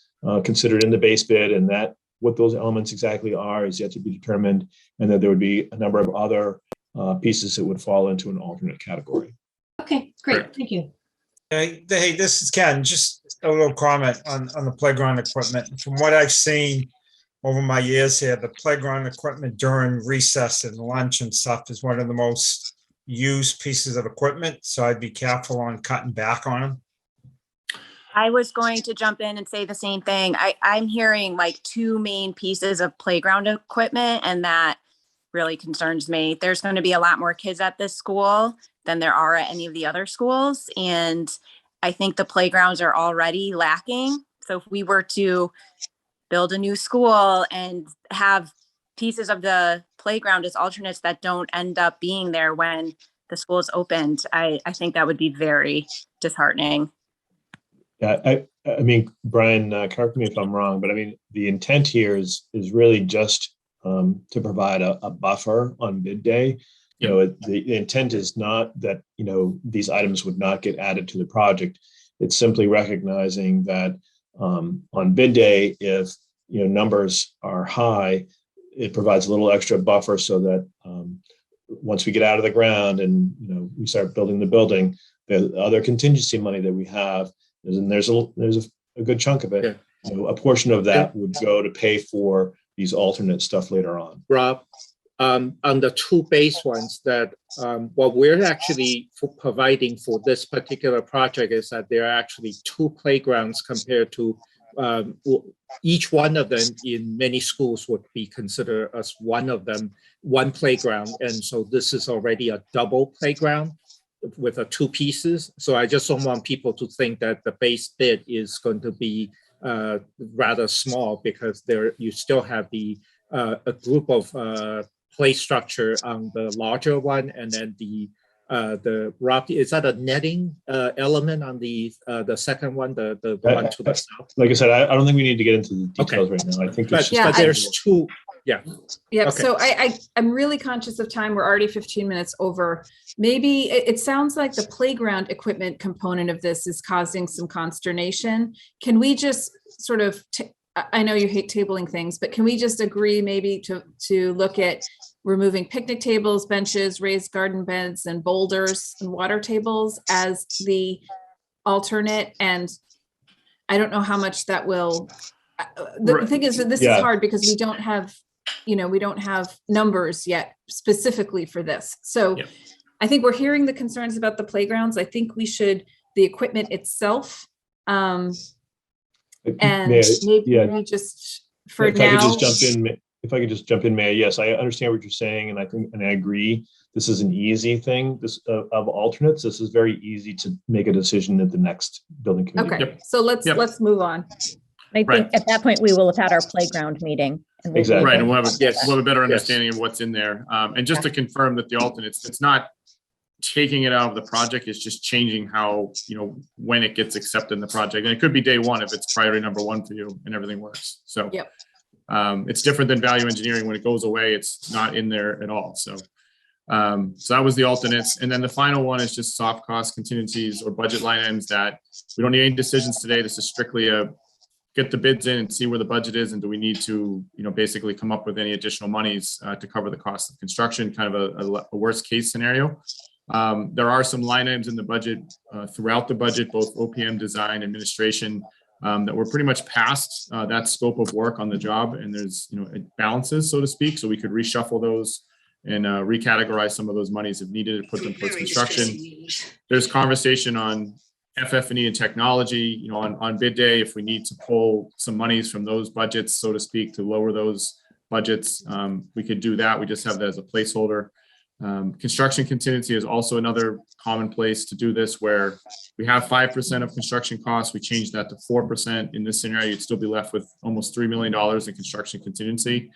[SPEAKER 2] considered in the base bid, and that what those elements exactly are is yet to be determined, and that there would be a number of other pieces that would fall into an alternate category.
[SPEAKER 10] Okay, great. Thank you.
[SPEAKER 18] Hey, this is Ken. Just a little comment on the playground equipment. From what I've seen over my years here, the playground equipment during recess and lunch and stuff is one of the most used pieces of equipment. So I'd be careful on cutting back on them.
[SPEAKER 4] I was going to jump in and say the same thing. I'm hearing like 2 main pieces of playground equipment, and that really concerns me. There's going to be a lot more kids at this school than there are at any of the other schools. And I think the playgrounds are already lacking. So if we were to build a new school and have pieces of the playground as alternates that don't end up being there when the school is opened, I think that would be very disheartening.
[SPEAKER 2] Yeah, I mean, Brian, correct me if I'm wrong, but I mean, the intent here is really just to provide a buffer on bid day. The intent is not that, these items would not get added to the project. It's simply recognizing that on bid day, if, numbers are high, it provides a little extra buffer so that once we get out of the ground and, we start building the building, the other contingency money that we have, and there's a good chunk of it, a portion of that would go to pay for these alternate stuff later on.
[SPEAKER 8] Rob, on the two base ones that what we're actually providing for this particular project is that there are actually two playgrounds compared to each one of them in many schools would be considered as one playground. And so this is already a double playground with two pieces. So I just don't want people to think that the base bid is going to be rather small, because you still have a group of play structure on the larger one, and then the rock, is that a netting element on the second one, the one to the south?
[SPEAKER 2] Like I said, I don't think we need to get into the details right now. I think it's
[SPEAKER 8] but there's two. Yeah.
[SPEAKER 1] Yep.
[SPEAKER 8] Okay.
[SPEAKER 1] So I'm really conscious of time. We're already 15 minutes over. Maybe it sounds like the playground equipment component of this is causing some consternation. Can we just sort of, I know you hate tabling things, but can we just agree maybe to look at removing picnic tables, benches, raised garden beds, and boulders and water tables as the alternate? And I don't know how much that will, the thing is that this is hard because we don't have numbers yet specifically for this. So I think we're hearing the concerns about the playgrounds. I think we should, the equipment itself, and maybe we just, for now.
[SPEAKER 2] If I could just jump in, May. Yes, I understand what you're saying, and I agree. This is an easy thing. This of alternates. This is very easy to make a decision at the next building committee.
[SPEAKER 1] Okay, so let's move on.
[SPEAKER 9] I think at that point we will have had our playground meeting. And we'll
[SPEAKER 2] Exactly.
[SPEAKER 6] Right, and we'll have a better understanding of what's in there. And just to confirm that the alternates, it's not taking it out of the project, it's just changing how, when it gets accepted in the project. And it could be day one if it's priority number one for you and everything works. So it's different than value engineering. When it goes away, it's not in there at all. So that was the alternates. And then the final one is just soft cost contingencies or budget line items that we don't need any decisions today. This is strictly get the bids in and see where the budget is, and do we need to, basically come up with any additional monies to cover the cost of construction, kind of a worst case scenario. There are some line items in the budget, throughout the budget, both OPM, design, administration, that we're pretty much past that scope of work on the job, and there's balances, so to speak, so we could reshuffle those and recategorize some of those monies if needed to put them towards construction. There's conversation on FF&E and technology, on bid day, if we need to pull some monies from those budgets, so to speak, to lower those budgets, we could do that. We just have that as a placeholder. Construction contingency is also another common place to do this, where we have 5% of construction costs. We changed that to 4%. In this scenario, you'd still be left with almost $3 million in construction contingency.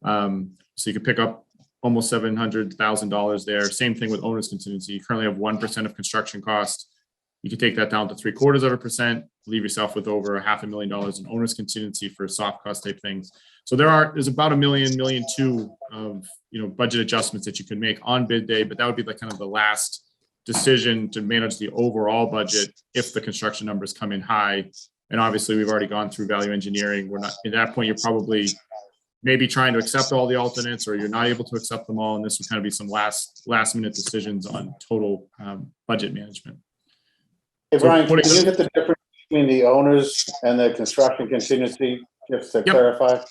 [SPEAKER 6] So you could pick up almost $700,000 there. Same thing with owner's contingency. You currently have 1% of construction cost. You can take that down to 0.75%, leave yourself with over $500,000 in owner's contingency for soft cost type things. So there's about $1 million, $1.2 million of budget adjustments that you can make on bid day, but that would be kind of the last decision to manage the overall budget if the construction numbers come in high. And obviously we've already gone through value engineering. We're not at that point. You're probably maybe trying to accept all the alternates, or you're not able to accept them all. And this would kind of be some last minute decisions on total budget management.
[SPEAKER 7] Hey, Brian, can you get the difference between the owners and the construction contingency, just to clarify?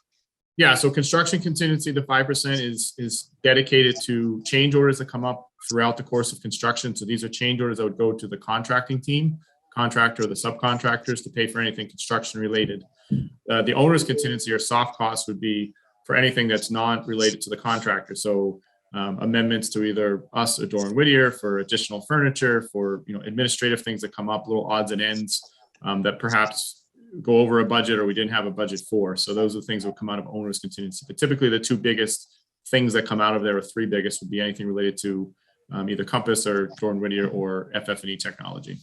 [SPEAKER 6] Yeah, so construction contingency, the 5% is dedicated to change orders that come up throughout the course of construction. So these are change orders that would go to the contracting team, contractor, or the subcontractors to pay for anything construction related. The owner's contingency or soft costs would be for anything that's not related to the contractor. So amendments to either us or Doran Whittier for additional furniture, for administrative things that come up, little odds and ends that perhaps go over a budget or we didn't have a budget for. So those are the things that would come out of owner's contingency. But typically the two biggest things that come out of there, or three biggest, would be anything related to either Compass or Doran Whittier or FF&E technology.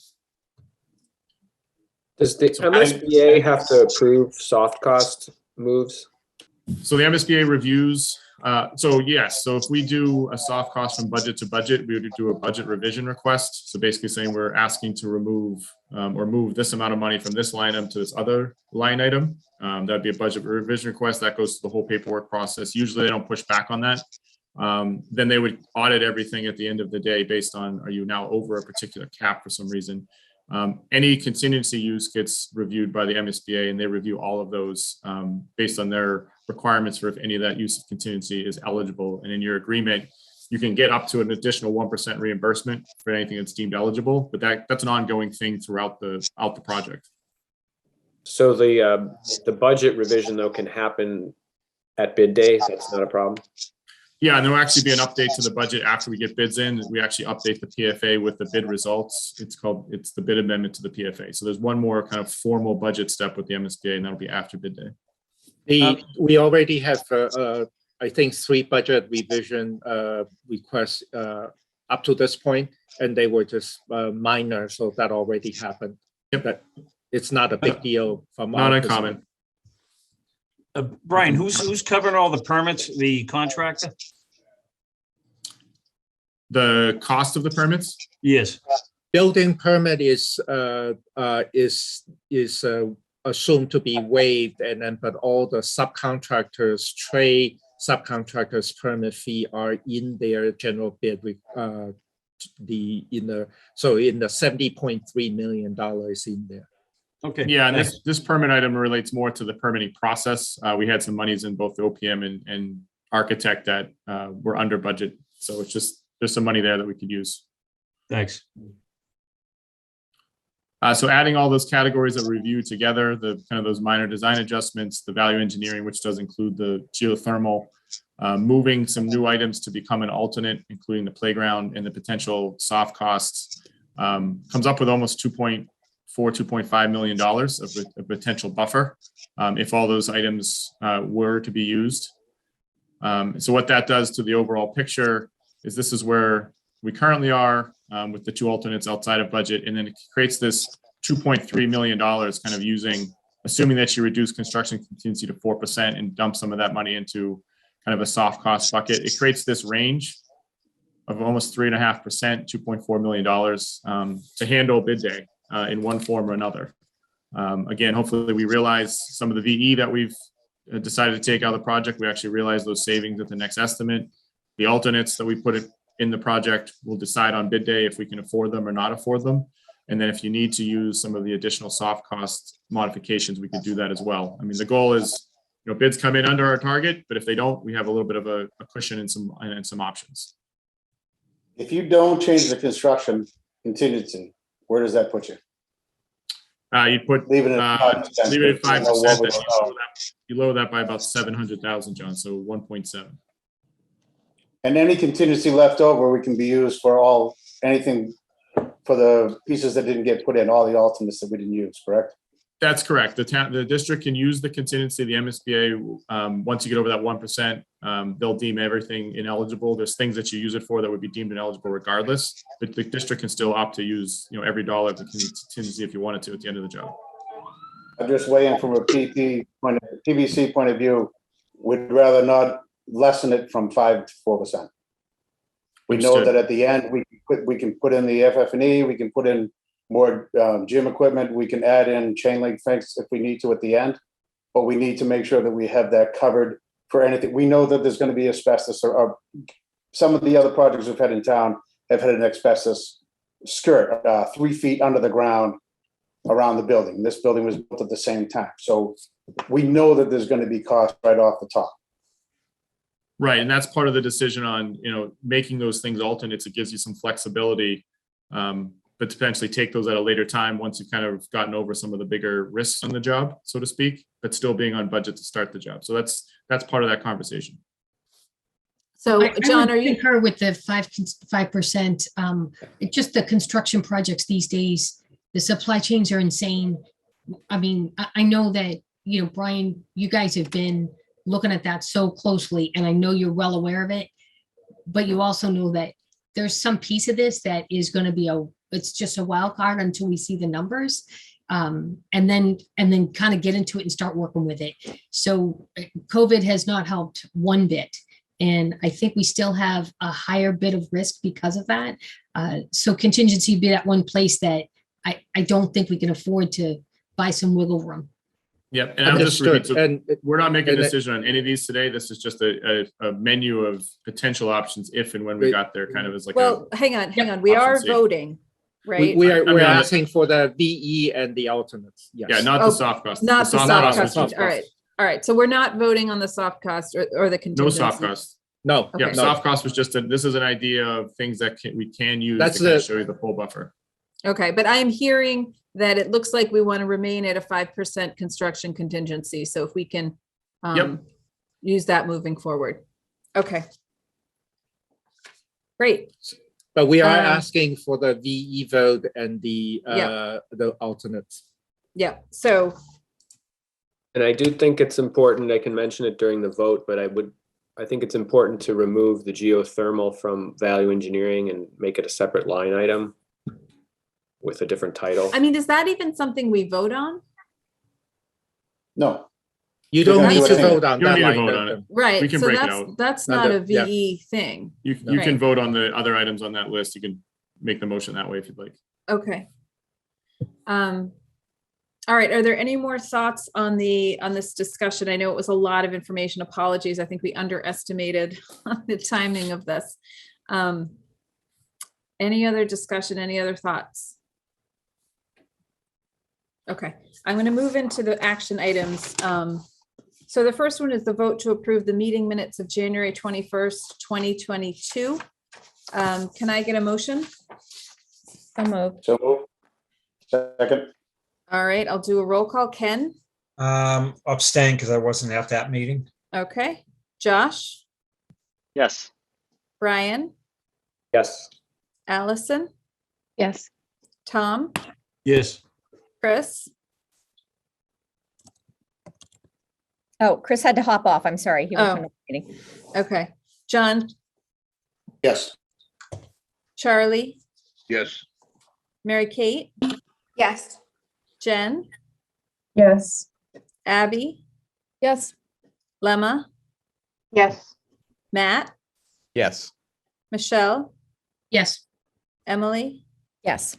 [SPEAKER 3] Does the MSBA have to approve soft cost moves?
[SPEAKER 6] So the MSBA reviews. So yes, so if we do a soft cost from budget to budget, we would do a budget revision request. So basically saying we're asking to remove or move this amount of money from this line item to this other line item. That'd be a budget revision request that goes through the whole paperwork process. Usually they don't push back on that. Then they would audit everything at the end of the day based on, are you now over a particular cap for some reason? Any contingency use gets reviewed by the MSBA, and they review all of those based on their requirements for if any of that use of contingency is eligible. And in your agreement, you can get up to an additional 1% reimbursement for anything that's deemed eligible, but that's an ongoing thing throughout the project.
[SPEAKER 3] So the budget revision though can happen at bid day. That's not a problem.
[SPEAKER 6] Yeah, and there will actually be an update to the budget after we get bids in. We actually update the PFA with the bid results. It's the bid amendment to the PFA. So there's one more kind of formal budget step with the MSBA, and that'll be after bid day.
[SPEAKER 8] We already have, I think, 3 budget revision requests up to this point, and they were just minor, so that already happened.
[SPEAKER 6] Yep.
[SPEAKER 8] That it's not a big deal from
[SPEAKER 6] Not
[SPEAKER 8] our
[SPEAKER 6] uncommon.
[SPEAKER 12] Brian, who's covering all the permits? The contractor?
[SPEAKER 6] The cost of the permits?
[SPEAKER 12] Yes.
[SPEAKER 8] Building permit is assumed to be waived, and then but all the subcontractors, trade subcontractors permit fee are in their general bid. So in the $70.3 million in there.
[SPEAKER 6] Okay. Yeah, and this permit item relates more to the permitting process. We had some monies in both the OPM and architect that were under budget. So it's just, there's some money there that we could use.
[SPEAKER 12] Thanks.
[SPEAKER 6] So adding all those categories that we reviewed together, the kind of those minor design adjustments, the value engineering, which does include the geothermal, moving some new items to become an alternate, including the playground and the potential soft costs, comes up with almost $2.5 million of a potential buffer if all those items were to be used. So what that does to the overall picture is this is where we currently are with the 2 alternates outside of budget, and then it creates this $2.3 million kind of assuming that you reduce construction contingency to 4% and dump some of that money into kind of a soft cost bucket. It creates this range of almost 3.5%, $2.4 million to handle bid day in one form or another. Again, hopefully we realize some of the VE that we've decided to take out of the project. We actually realize those savings at the next estimate. The alternates that we put in the project, we'll decide on bid day if we can afford them or not afford them. And then if you need to use some of the additional soft cost modifications, we could do that as well. I mean, the goal is, bids come in under our target, but if they don't, we have a little bit of a cushion and some options.
[SPEAKER 7] If you don't change the construction contingency, where does that put you?
[SPEAKER 6] You'd put
[SPEAKER 7] leave it at 5%.
[SPEAKER 6] Leave it at 5%. You lower that by about 700,000, John. So 1.7.
[SPEAKER 7] And any contingency left over, we can be used for anything for the pieces that didn't get put in, all the alternates that we didn't use, correct?
[SPEAKER 6] That's correct. The district can use the contingency, the MSBA, once you get over that 1%, they'll deem everything ineligible. There's things that you use it for that would be deemed ineligible regardless, but the district can still opt to use, every dollar of the contingency if you wanted to at the end of the job.
[SPEAKER 7] I'm just weighing from a PVC point of view, we'd rather not lessen it from 5 to 4%. We know that at the end, we can put in the FF&E, we can put in more gym equipment, we can add in chain link fence if we need to at the end, but we need to make sure that we have that covered for anything. We know that there's going to be asbestos, or some of the other projects we've had in town have had an asbestos skirt 3 feet under the ground around the building. This building was built at the same time. So we know that there's going to be cost right off the top.
[SPEAKER 6] Right, and that's part of the decision on, making those things alternates. It gives you some flexibility, but to potentially take those at a later time once you've kind of gotten over some of the bigger risks on the job, so to speak, but still being on budget to start the job. So that's part of that conversation.
[SPEAKER 1] So, John, are you
[SPEAKER 10] concur with the 5%? Just the construction projects these days, the supply chains are insane. I mean, I know that, Brian, you guys have been looking at that so closely, and I know you're well aware of it, but you also know that there's some piece of this that is going to be it's just a wild card until we see the numbers, and then kind of get into it and start working with it. So COVID has not helped one bit, and I think we still have a higher bit of risk because of that. So contingency be that one place that I don't think we can afford to buy some wiggle room.
[SPEAKER 6] Yep, and I'll just repeat, so we're not making a decision on any of these today. This is just a menu of potential options if and when we got there, kind of as like.
[SPEAKER 1] Well, hang on. We are voting, right?
[SPEAKER 8] We're asking for the VE and the alternates. Yes.
[SPEAKER 6] Yeah, not the soft cost.
[SPEAKER 1] Not the soft cost. All right. All right, so we're not voting on the soft cost or the
[SPEAKER 6] No
[SPEAKER 1] contingency.
[SPEAKER 6] soft costs.
[SPEAKER 8] No,
[SPEAKER 6] Yeah,
[SPEAKER 1] Okay.
[SPEAKER 6] soft cost was just this is an idea of things that we can use
[SPEAKER 8] That's
[SPEAKER 6] to kind of
[SPEAKER 8] it.
[SPEAKER 6] show you the full buffer.
[SPEAKER 1] Okay, but I am hearing that it looks like we want to remain at a 5% construction contingency. So if we can use that moving forward. Okay. Great.
[SPEAKER 8] But we are asking for the VE vote and the
[SPEAKER 1] Yeah.
[SPEAKER 8] the alternates.
[SPEAKER 1] Yeah, so
[SPEAKER 3] And I do think it's important, I can mention it during the vote, but I think it's important to remove the geothermal from value engineering and make it a separate line item with a different title.
[SPEAKER 1] I mean, is that even something we vote on?
[SPEAKER 7] No.
[SPEAKER 8] You
[SPEAKER 7] They're
[SPEAKER 8] don't
[SPEAKER 7] gonna
[SPEAKER 8] need
[SPEAKER 7] do
[SPEAKER 8] to
[SPEAKER 7] it anyway.
[SPEAKER 8] vote on
[SPEAKER 6] You don't
[SPEAKER 8] that
[SPEAKER 6] need to
[SPEAKER 8] line
[SPEAKER 6] vote on it.
[SPEAKER 8] item.
[SPEAKER 1] Right.
[SPEAKER 6] We can
[SPEAKER 1] So
[SPEAKER 6] break it
[SPEAKER 1] that's
[SPEAKER 6] out.
[SPEAKER 1] that's not a
[SPEAKER 8] Yeah.
[SPEAKER 1] VE thing.
[SPEAKER 6] You
[SPEAKER 1] Right.
[SPEAKER 6] can vote on the other items on that list. You can make the motion that way if you'd like.
[SPEAKER 1] Okay. All right, are there any more thoughts on this discussion? I know it was a lot of information. Apologies. I think we underestimated the timing of this. Any other discussion, any other thoughts? Okay, I'm going to move into the action items. So the first one is the vote to approve the meeting minutes of January 21st, 2022. Can I get a motion?
[SPEAKER 9] So moved.
[SPEAKER 7] So move. Second.
[SPEAKER 1] All right, I'll do a roll call. Ken?
[SPEAKER 18] Abstain because I wasn't at that meeting.
[SPEAKER 1] Okay. Josh?
[SPEAKER 11] Yes.
[SPEAKER 1] Brian?
[SPEAKER 3] Yes.
[SPEAKER 1] Allison?
[SPEAKER 13] Yes.
[SPEAKER 1] Tom?
[SPEAKER 12] Yes.
[SPEAKER 1] Chris?
[SPEAKER 9] Oh, Chris had to hop off. I'm sorry. He was
[SPEAKER 1] Oh.
[SPEAKER 9] in a meeting.
[SPEAKER 1] Okay. John?
[SPEAKER 7] Yes.
[SPEAKER 1] Charlie?
[SPEAKER 16] Yes.
[SPEAKER 1] Mary Kate?
[SPEAKER 4] Yes.
[SPEAKER 1] Jen?
[SPEAKER 14] Yes.
[SPEAKER 1] Abby?
[SPEAKER 9] Yes.
[SPEAKER 1] Lemma?
[SPEAKER 15] Yes.
[SPEAKER 1] Matt?
[SPEAKER 17] Yes.
[SPEAKER 1] Michelle?
[SPEAKER 10] Yes.
[SPEAKER 1] Emily?
[SPEAKER 9] Yes.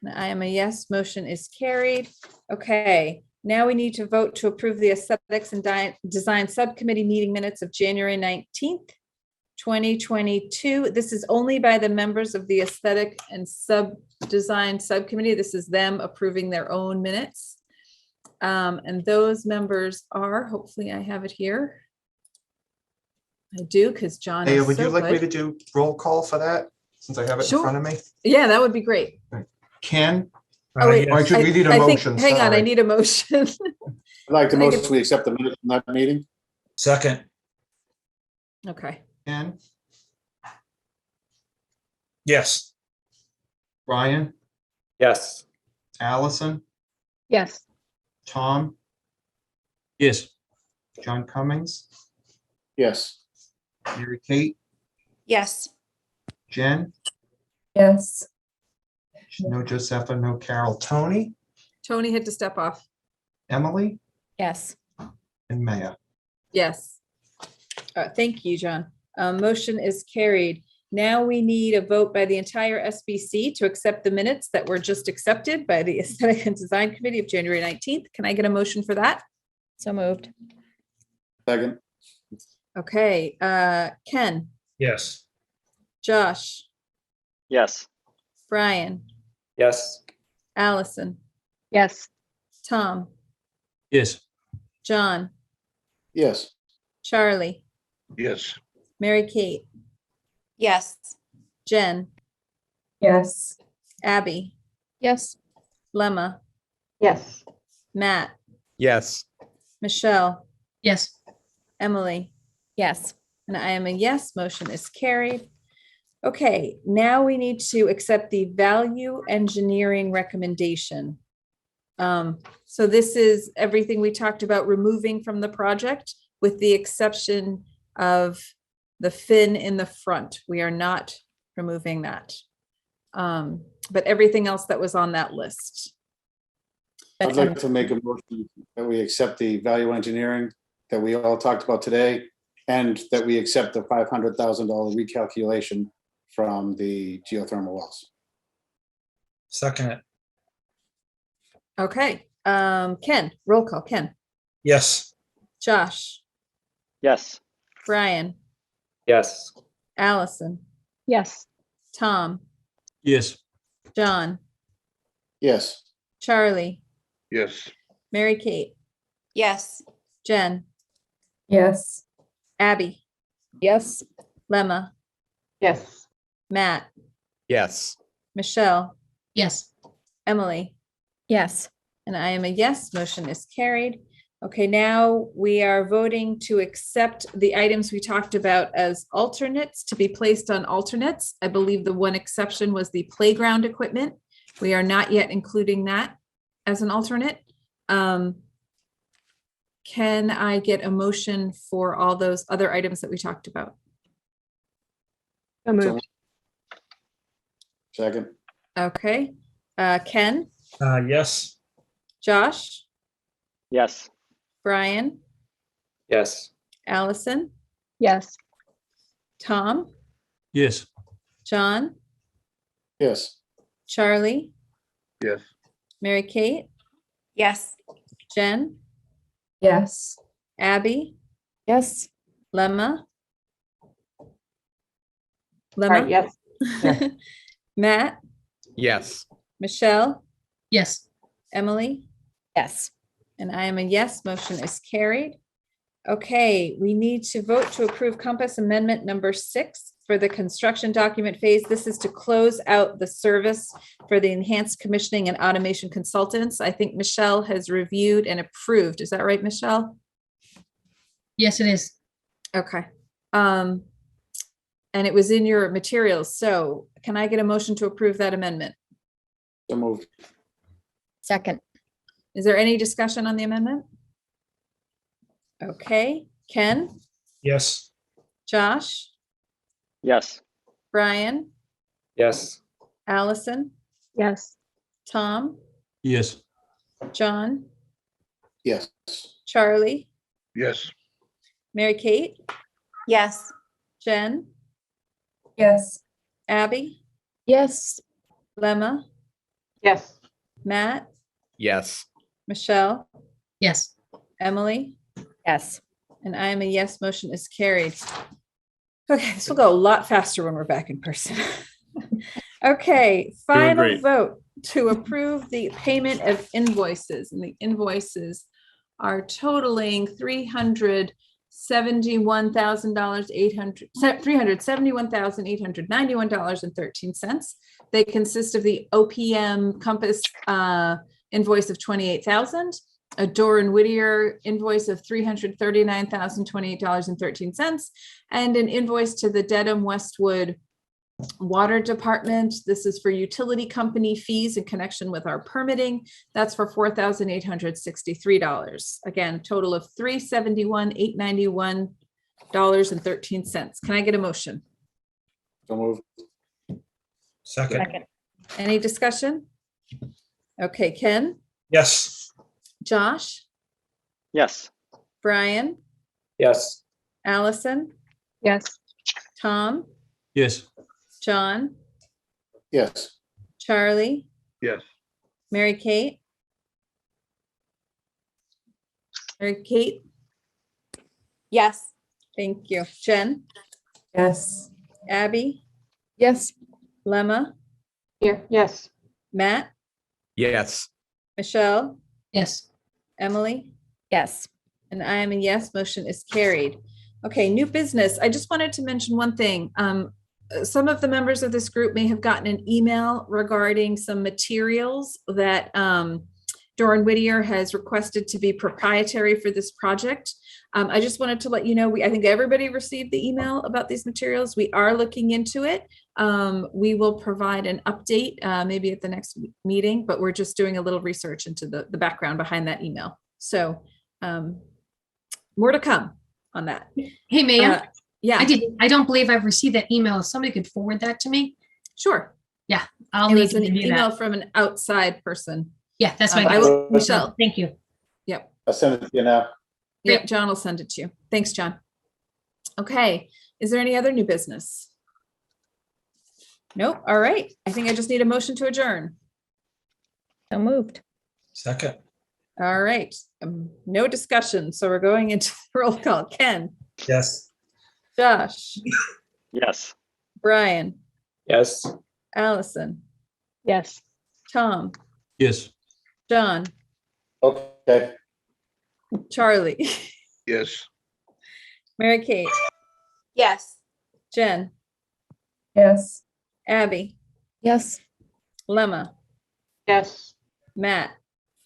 [SPEAKER 1] And I am a yes. Motion is carried. Okay, now we need to vote to approve the Aesthetics and Design Subcommittee meeting minutes of January 19th, 2022. This is only by the members of the Aesthetic and Design Subcommittee. This is them approving their own minutes. And those members are, hopefully I have it here. I do, because John
[SPEAKER 5] Hey,
[SPEAKER 1] is
[SPEAKER 5] would you
[SPEAKER 1] so
[SPEAKER 5] like me
[SPEAKER 1] good.
[SPEAKER 5] to do roll call for that? Since I have it in
[SPEAKER 1] Sure.
[SPEAKER 5] front of me?
[SPEAKER 1] Yeah, that would be great.
[SPEAKER 5] Ken?
[SPEAKER 1] Oh, wait,
[SPEAKER 5] Or actually, we need a
[SPEAKER 1] I think-
[SPEAKER 5] motion.
[SPEAKER 1] Hang on, I
[SPEAKER 5] sorry.
[SPEAKER 1] need a motion.
[SPEAKER 7] I'd like to
[SPEAKER 1] Can I get-
[SPEAKER 7] mostly accept the minutes from that meeting.
[SPEAKER 18] Second,
[SPEAKER 1] Okay.
[SPEAKER 5] Ken?
[SPEAKER 18] yes.
[SPEAKER 5] Brian?
[SPEAKER 3] Yes.
[SPEAKER 5] Allison?
[SPEAKER 13] Yes.
[SPEAKER 5] Tom?
[SPEAKER 12] Yes.
[SPEAKER 5] John Cummings?
[SPEAKER 7] Yes.
[SPEAKER 5] Mary Kate?
[SPEAKER 4] Yes.
[SPEAKER 5] Jen?
[SPEAKER 14] Yes.
[SPEAKER 5] No Josepha, no Carol. Tony?
[SPEAKER 1] Tony had to step off.
[SPEAKER 5] Emily?
[SPEAKER 9] Yes.
[SPEAKER 5] And Maya?
[SPEAKER 1] Yes. Thank you, John. Motion is carried. Now we need a vote by the entire SBC to accept the minutes that were just accepted by the Aesthetic and Design Committee of January 19th. Can I get a motion for that?
[SPEAKER 9] So moved.
[SPEAKER 7] Second.
[SPEAKER 1] Okay, Ken,
[SPEAKER 18] Yes.
[SPEAKER 1] Josh,
[SPEAKER 11] Yes.
[SPEAKER 1] Brian,
[SPEAKER 3] Yes.
[SPEAKER 1] Allison,
[SPEAKER 13] Yes.
[SPEAKER 1] Tom,
[SPEAKER 12] Yes.
[SPEAKER 1] John,
[SPEAKER 7] Yes.
[SPEAKER 1] Charlie,
[SPEAKER 16] Yes.
[SPEAKER 1] Mary Kate,
[SPEAKER 4] Yes.
[SPEAKER 1] Jen,
[SPEAKER 14] Yes.
[SPEAKER 1] Abby,
[SPEAKER 9] Yes.
[SPEAKER 1] Lemma,
[SPEAKER 15] Yes.
[SPEAKER 1] Matt,
[SPEAKER 17] Yes.
[SPEAKER 1] Michelle,
[SPEAKER 10] Yes.
[SPEAKER 1] Emily,
[SPEAKER 9] Yes.
[SPEAKER 1] and I am a yes. Motion is carried. Okay, now we need to accept the value engineering recommendation. So this is everything we talked about removing from the project, with the exception of the fin in the front. We are not removing that. But everything else that was on that list.
[SPEAKER 7] I'd like to make a motion that we accept the value engineering that we all talked about today, and that we accept the $500,000 recalculation from the geothermal wells.
[SPEAKER 18] Second it.
[SPEAKER 1] Okay, Ken, roll call. Ken,
[SPEAKER 18] Yes.
[SPEAKER 1] Josh,
[SPEAKER 11] Yes.
[SPEAKER 1] Brian,
[SPEAKER 3] Yes.
[SPEAKER 1] Allison,
[SPEAKER 13] Yes.
[SPEAKER 1] Tom,
[SPEAKER 12] Yes.
[SPEAKER 1] John,
[SPEAKER 7] Yes.
[SPEAKER 1] Charlie,
[SPEAKER 16] Yes.
[SPEAKER 1] Mary Kate,
[SPEAKER 4] Yes.
[SPEAKER 1] Jen,
[SPEAKER 14] Yes.
[SPEAKER 1] Abby,
[SPEAKER 9] Yes.
[SPEAKER 1] Lemma,
[SPEAKER 15] Yes.
[SPEAKER 1] Matt,
[SPEAKER 3] Yes.
[SPEAKER 1] Michelle,
[SPEAKER 10] Yes.
[SPEAKER 1] Emily,
[SPEAKER 9] Yes.
[SPEAKER 1] and I am a yes. Motion is carried. Okay, now we are voting to accept the items we talked about as alternates to be placed on alternates. I believe the one exception was the playground equipment. We are not yet including that as an alternate. Can I get a motion for all those other items that we talked about?
[SPEAKER 13] So moved.
[SPEAKER 7] Second.
[SPEAKER 1] Okay, Ken,
[SPEAKER 18] Yes.
[SPEAKER 1] Josh,
[SPEAKER 11] Yes.
[SPEAKER 1] Brian,
[SPEAKER 3] Yes.
[SPEAKER 1] Allison,
[SPEAKER 13] Yes.
[SPEAKER 1] Tom,
[SPEAKER 12] Yes.
[SPEAKER 1] John,
[SPEAKER 7] Yes.
[SPEAKER 1] Charlie,
[SPEAKER 16] Yes.
[SPEAKER 1] Mary Kate,
[SPEAKER 4] Yes.
[SPEAKER 1] Jen,
[SPEAKER 14] Yes.
[SPEAKER 1] Abby,
[SPEAKER 9] Yes.
[SPEAKER 1] Lemma.
[SPEAKER 15] Right, yes. Yes.
[SPEAKER 1] Matt,
[SPEAKER 3] Yes.
[SPEAKER 1] Michelle,
[SPEAKER 10] Yes.
[SPEAKER 1] Emily,
[SPEAKER 9] Yes.
[SPEAKER 1] and I am a yes. Motion is carried. Okay, we need to vote to approve Compass Amendment number 6 for the construction document phase. This is to close out the service for the enhanced commissioning and automation consultants. I think Michelle has reviewed and approved. Is that right, Michelle?
[SPEAKER 10] Yes, it is.
[SPEAKER 1] Okay. And it was in your materials. So can I get a motion to approve that amendment?
[SPEAKER 7] So moved.
[SPEAKER 9] Second.
[SPEAKER 1] Is there any discussion on the amendment? Okay, Ken,
[SPEAKER 18] Yes.
[SPEAKER 1] Josh,
[SPEAKER 11] Yes.
[SPEAKER 1] Brian,
[SPEAKER 3] Yes.
[SPEAKER 1] Allison,
[SPEAKER 13] Yes.
[SPEAKER 1] Tom,
[SPEAKER 12] Yes.
[SPEAKER 1] John,
[SPEAKER 7] Yes.
[SPEAKER 1] Charlie,
[SPEAKER 16] Yes.
[SPEAKER 1] Mary Kate,
[SPEAKER 4] Yes.
[SPEAKER 1] Jen,
[SPEAKER 14] Yes.
[SPEAKER 1] Abby,
[SPEAKER 9] Yes.
[SPEAKER 1] Lemma,
[SPEAKER 15] Yes.
[SPEAKER 1] Matt,
[SPEAKER 3] Yes.
[SPEAKER 1] Michelle,
[SPEAKER 10] Yes.
[SPEAKER 1] Emily,
[SPEAKER 9] Yes.
[SPEAKER 1] and I am a yes. Motion is carried. Okay, this will go a lot faster when we're back in person. Okay, final
[SPEAKER 6] great.
[SPEAKER 1] vote to approve the payment of invoices, and the invoices are totaling $371,891,891.13. They consist of the OPM Compass invoice of $28,000, a Doran Whittier invoice of $339,028.13, and an invoice to the Dedham Westwood Water Department. This is for utility company fees in connection with our permitting. That's for $4,863. Again, total of $371,891.13. Can I get a motion?
[SPEAKER 7] So moved.
[SPEAKER 18] Second.
[SPEAKER 1] Any discussion? Okay, Ken,
[SPEAKER 18] Yes.
[SPEAKER 1] Josh,
[SPEAKER 11] Yes.
[SPEAKER 1] Brian,
[SPEAKER 3] Yes.
[SPEAKER 1] Allison,
[SPEAKER 13] Yes.
[SPEAKER 1] Tom,
[SPEAKER 12] Yes.
[SPEAKER 1] John,
[SPEAKER 7] Yes.
[SPEAKER 1] Charlie,
[SPEAKER 16] Yes.
[SPEAKER 1] Mary Kate,
[SPEAKER 4] Yes.
[SPEAKER 1] thank you. Jen,
[SPEAKER 14] Yes.
[SPEAKER 1] Abby,
[SPEAKER 9] Yes.
[SPEAKER 1] Lemma,
[SPEAKER 15] Here, yes.
[SPEAKER 1] Matt,
[SPEAKER 3] Yes.
[SPEAKER 1] Michelle,
[SPEAKER 10] Yes.
[SPEAKER 1] Emily,
[SPEAKER 9] Yes.
[SPEAKER 1] and I am a yes. Motion is carried. Okay, new business. I just wanted to mention one thing. Some of the members of this group may have gotten an email regarding some materials that Doran Whittier has requested to be proprietary for this project. I just wanted to let you know, I think everybody received the email about these materials. We are looking into it. We will provide an update maybe at the next meeting, but we're just doing a little research into the background behind that email. So more to come on that.
[SPEAKER 10] Hey, Maya.
[SPEAKER 1] Yeah.
[SPEAKER 10] I don't believe I've received that email. If somebody could forward that to me.
[SPEAKER 1] Sure.
[SPEAKER 10] Yeah, I'll
[SPEAKER 1] It
[SPEAKER 10] need
[SPEAKER 1] was
[SPEAKER 10] to
[SPEAKER 1] an
[SPEAKER 10] review
[SPEAKER 1] email
[SPEAKER 10] that.
[SPEAKER 1] from an outside person.
[SPEAKER 10] Yeah, that's
[SPEAKER 1] I
[SPEAKER 10] my
[SPEAKER 1] will, Michelle.
[SPEAKER 10] Thank you.
[SPEAKER 1] Yep.
[SPEAKER 7] I'll send it to you now.
[SPEAKER 1] Yep, John will send it to you. Thanks, John. Okay, is there any other new business? Nope. All right. I think I just need a motion to adjourn.
[SPEAKER 9] So moved.
[SPEAKER 18] Second.
[SPEAKER 1] All right. No discussion. So we're going into the roll call. Ken,
[SPEAKER 18] Yes.
[SPEAKER 1] Josh,
[SPEAKER 11] Yes.
[SPEAKER 1] Brian,
[SPEAKER 3] Yes.
[SPEAKER 1] Allison,
[SPEAKER 13] Yes.
[SPEAKER 1] Tom,
[SPEAKER 12] Yes.
[SPEAKER 1] John,
[SPEAKER 7] Okay.
[SPEAKER 1] Charlie,
[SPEAKER 16] Yes.
[SPEAKER 1] Mary Kate,
[SPEAKER 4] Yes.
[SPEAKER 1] Jen,
[SPEAKER 14] Yes.
[SPEAKER 1] Abby,
[SPEAKER 14] Yes.
[SPEAKER 1] Lemma,
[SPEAKER 15] Yes.
[SPEAKER 1] Matt,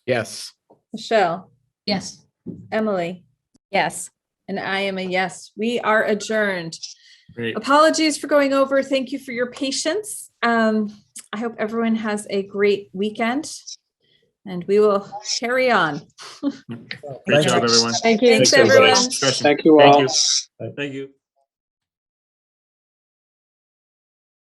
[SPEAKER 3] Yes.
[SPEAKER 1] Michelle,
[SPEAKER 10] Yes.
[SPEAKER 1] Emily,
[SPEAKER 9] Yes.
[SPEAKER 1] and I am a yes. We are adjourned.
[SPEAKER 6] Great.
[SPEAKER 1] Apologies for going over. Thank you for your patience. I hope everyone has a great weekend, and we will carry on.
[SPEAKER 6] Great job, everyone.
[SPEAKER 13] Thank you.
[SPEAKER 1] Thanks,
[SPEAKER 2] everybody.
[SPEAKER 1] everyone.
[SPEAKER 6] Discussion.
[SPEAKER 3] Thank you
[SPEAKER 6] Thank
[SPEAKER 3] all.
[SPEAKER 6] you.
[SPEAKER 12] Thank you.